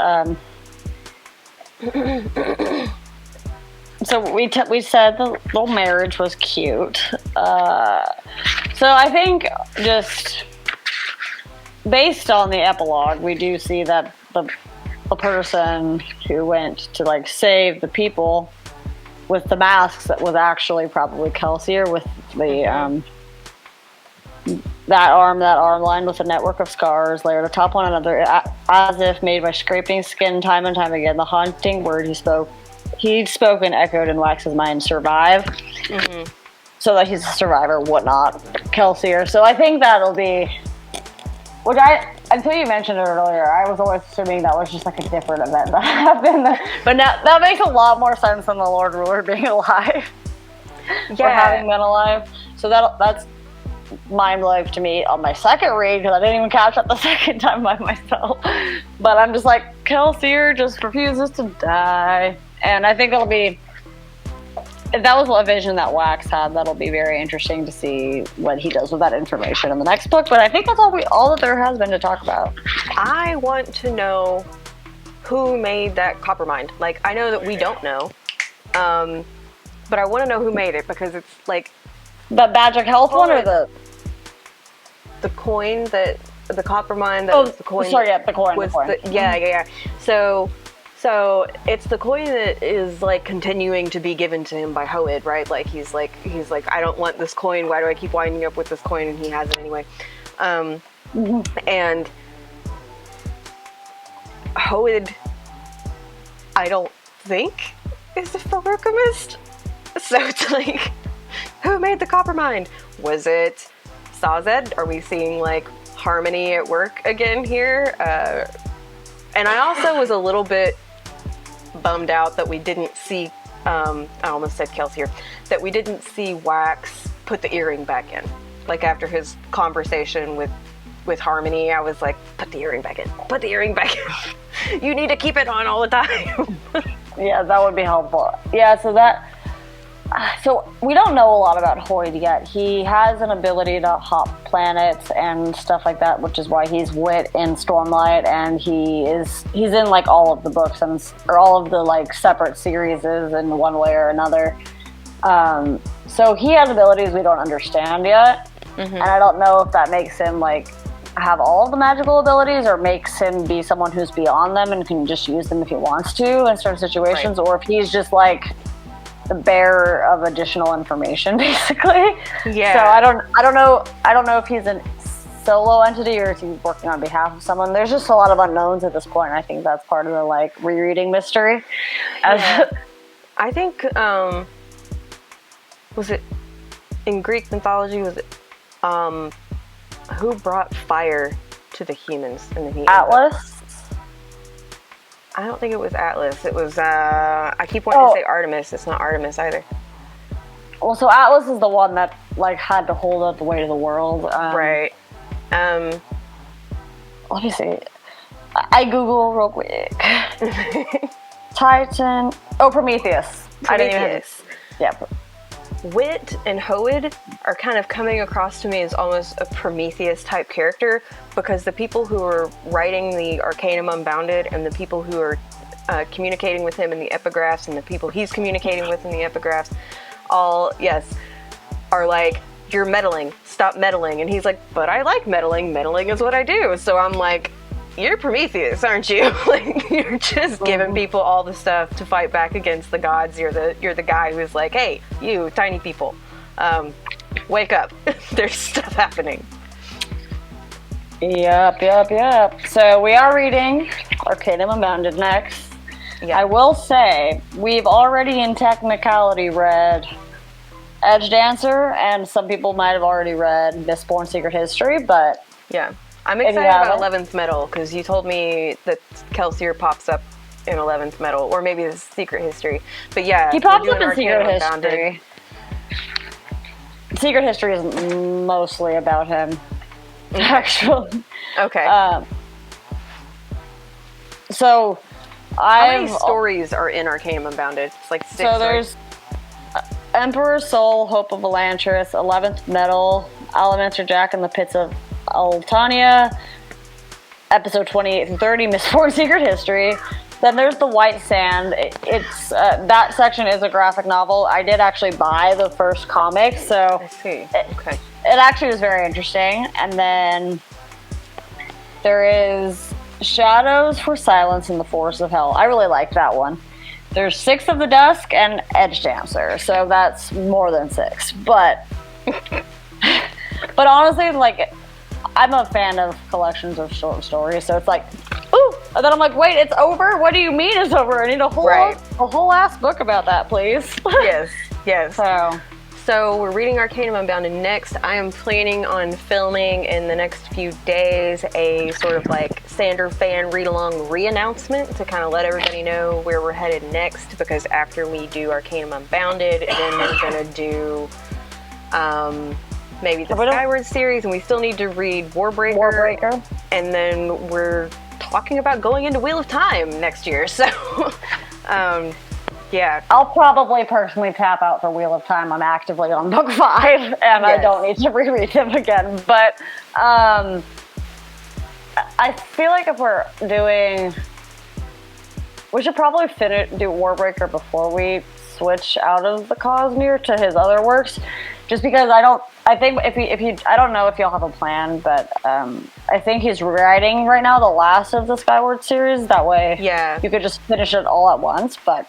Speaker 1: So we said the little marriage was cute. So I think just based on the epilogue, we do see that the person who went to like save the people with the masks that was actually probably Kelsier with the that arm lined with a network of scars layered atop one another, as if made by scraping skin time and time again. The haunting word he'd spoken echoed in Wax's mind: survive. Mm-hmm. So that he's a survivor, whatnot, Kelsier. So I think that'll be, which until you mentioned it earlier, I was always assuming that was just like a different event that happened. But now that makes a lot more sense than the Lord Ruler being alive. Yeah. Or having been alive. So that's mind-blowing to me on my second read, because I didn't even catch up the second time by myself. But I'm just like, Kelsier just refuses to die. And I think it'll be, if that was a vision that Wax had, that'll be very interesting to see what he does with that information in the next book. But I think that's all that there has been to talk about.
Speaker 2: I want to know who made that copper mine. Like, I know that we don't know, but I want to know who made it, because it's like...
Speaker 1: The magic health one, or the
Speaker 2: coin that... The copper mine that was the coin...
Speaker 1: Sorry, yeah, the coin.
Speaker 2: Yeah. So it's the coin that is like continuing to be given to him by Reid, right? Like he's like, I don't want this coin. Why do I keep winding up with this coin? And he has it anyway. And Reid, I don't think is a Feruchemist. So it's like, who made the copper mine? Was it Sazed? Are we seeing like Harmony at work again here? And I also was a little bit bummed out that we didn't see, I almost said Kelsier, that we didn't see Wax put the earring back in. Like after his conversation with Harmony, I was like, put the earring back in. Put the earring back in. You need to keep it on all the time.
Speaker 1: Yeah, that would be helpful. Yeah, so we don't know a lot about Reid yet. He has an ability to hop planets and stuff like that, which is why he's Wit in Stormlight, and he's in like all of the books or all of the like separate series in one way or another. So he has abilities we don't understand yet, and I don't know if that makes him like have all of the magical abilities, or makes him be someone who's beyond them and can just use them if he wants to in certain situations, right. Or if he's just like the bearer of additional information, basically. Yeah. So I don't know if he's a solo entity or if he's working on behalf of someone. There's just a lot of unknowns at this point. I think that's part of the like rereading mystery.
Speaker 2: Yeah. I think was it in Greek mythology? Was it who brought fire to the humans in the heat?
Speaker 1: Atlas.
Speaker 2: I don't think it was Atlas. It was, I keep wanting to say Artemis. It's not Artemis either.
Speaker 1: Well, so Atlas is the one that, like, had to hold up the weight of the world.
Speaker 2: Right.
Speaker 1: Let me see. I Google real quick. Titan. Oh, Prometheus.
Speaker 2: Prometheus.
Speaker 1: Yeah.
Speaker 2: Wit and Reid are kind of coming across to me as almost a Prometheus type character, because the people who are writing the Arcanum Unbounded and the people who are communicating with him in the epigraphs and the people he's communicating with in the epigraphs all, yes, are like, you're meddling, stop meddling. And he's like, but I like meddling is what I do. So I'm like, you're Prometheus, aren't you? Like, you're just giving people all the stuff to fight back against the gods. You're the guy who's like, hey, you tiny people, wake up. There's stuff happening.
Speaker 1: Yep. So we are reading Arcanum Unbounded next. Yeah. I will say, we've already in technicality read Edge Dancer, and some people might have already read Mistborn Secret History, but...
Speaker 2: Yeah. I'm excited about 11th Metal, because you told me that Kelsier pops up in 11th Metal, or maybe the Secret History. But yeah,
Speaker 1: He
Speaker 2: we're
Speaker 1: pops
Speaker 2: doing
Speaker 1: up in
Speaker 2: Arcanum
Speaker 1: Secret
Speaker 2: Unbounded.
Speaker 1: History. Secret History is mostly about him, actually.
Speaker 2: Okay.
Speaker 1: So,
Speaker 2: How many stories are in Arcanum Unbounded? It's like 6.
Speaker 1: So there's Emperor's Soul, Hope of Elantris, 11th Metal, Alamancor Jack and the Pits of Altania, episode 28 and 30, Mistborn Secret History. Then there's The White Sand. It's that section is a graphic novel. I did actually buy the first comic, so
Speaker 2: I see. Okay.
Speaker 1: It actually was very interesting. And then there is Shadows for Silence in the Forest of Hell. I really like that one. There's Six of the Dusk and Edge Dancer, so that's more than 6. But honestly, like, I'm a fan of collections of short stories, so it's like, ooh, and then I'm like, wait, it's over? What do you mean it's over? I need a whole ass book about that, please.
Speaker 2: Yes. So we're reading Arcanum Unbounded next. I am planning on filming in the next few days a sort of like Sander fan read-along re-announcement to kind of let everybody know where we're headed next, because after we do Arcanum Unbounded, then we're going to do maybe the Skyward series, and we still need to read Warbreaker. And then we're talking about going into Wheel of Time next year. So, yeah.
Speaker 1: I'll probably personally tap out for Wheel of Time. I'm actively on book 5, and yes. I don't need to reread them again. But I feel like if we're doing... We should probably do Warbreaker before we switch out of the Cosmere to his other works. Just because I think if you I don't know if y'all have a plan, but I think he's writing right now the last of the Skyward series. That way, you could just finish it all at once. But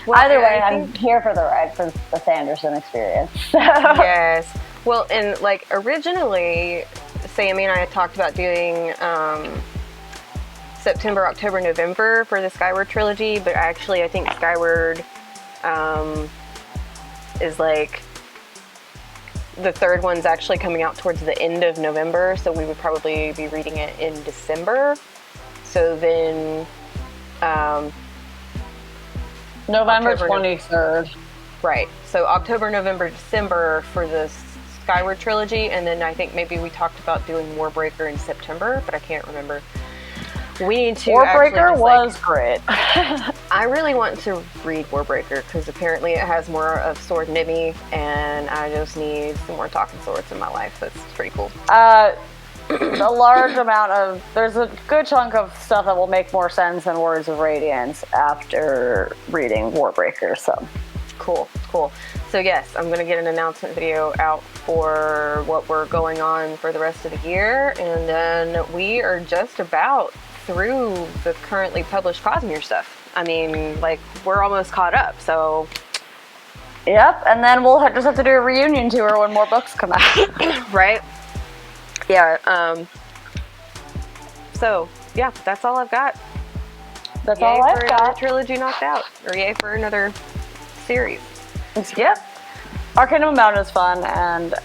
Speaker 1: either way, I'm here for the ride for the Sanderson experience.
Speaker 2: Yes. Well, and like originally, Sammy and I had talked about doing September, October, November for the Skyward trilogy, but actually I think Skyward is like... The third one's actually coming out towards the end of November, so we would probably be reading it in December. So then...
Speaker 1: November 23rd.
Speaker 2: Right. So October, November, December for the Skyward trilogy, and then I think maybe we talked about doing Warbreaker in September, but I can't remember. We need to...
Speaker 1: Warbreaker was great.
Speaker 2: I really want to read Warbreaker because apparently it has more of sword nibby, and I just need some more talking swords in my life. That's pretty cool.
Speaker 1: A large amount of... There's a good chunk of stuff that will make more sense than Words of Radiance after reading Warbreaker, so...
Speaker 2: Cool. So yes, I'm going to get an announcement video out for what we're going on for the rest of the year, and then we are just about through the currently published Cosmere stuff. I mean, like, we're almost caught up, so...
Speaker 1: Yep, and then we'll just have to do a reunion tour when more books come out.
Speaker 2: Right? Yeah, so, yeah, that's all I've got.
Speaker 1: That's all I've got.
Speaker 2: Another trilogy knocked out, or yay for another series.
Speaker 1: Yep. Arcanum Unbounded is fun, and...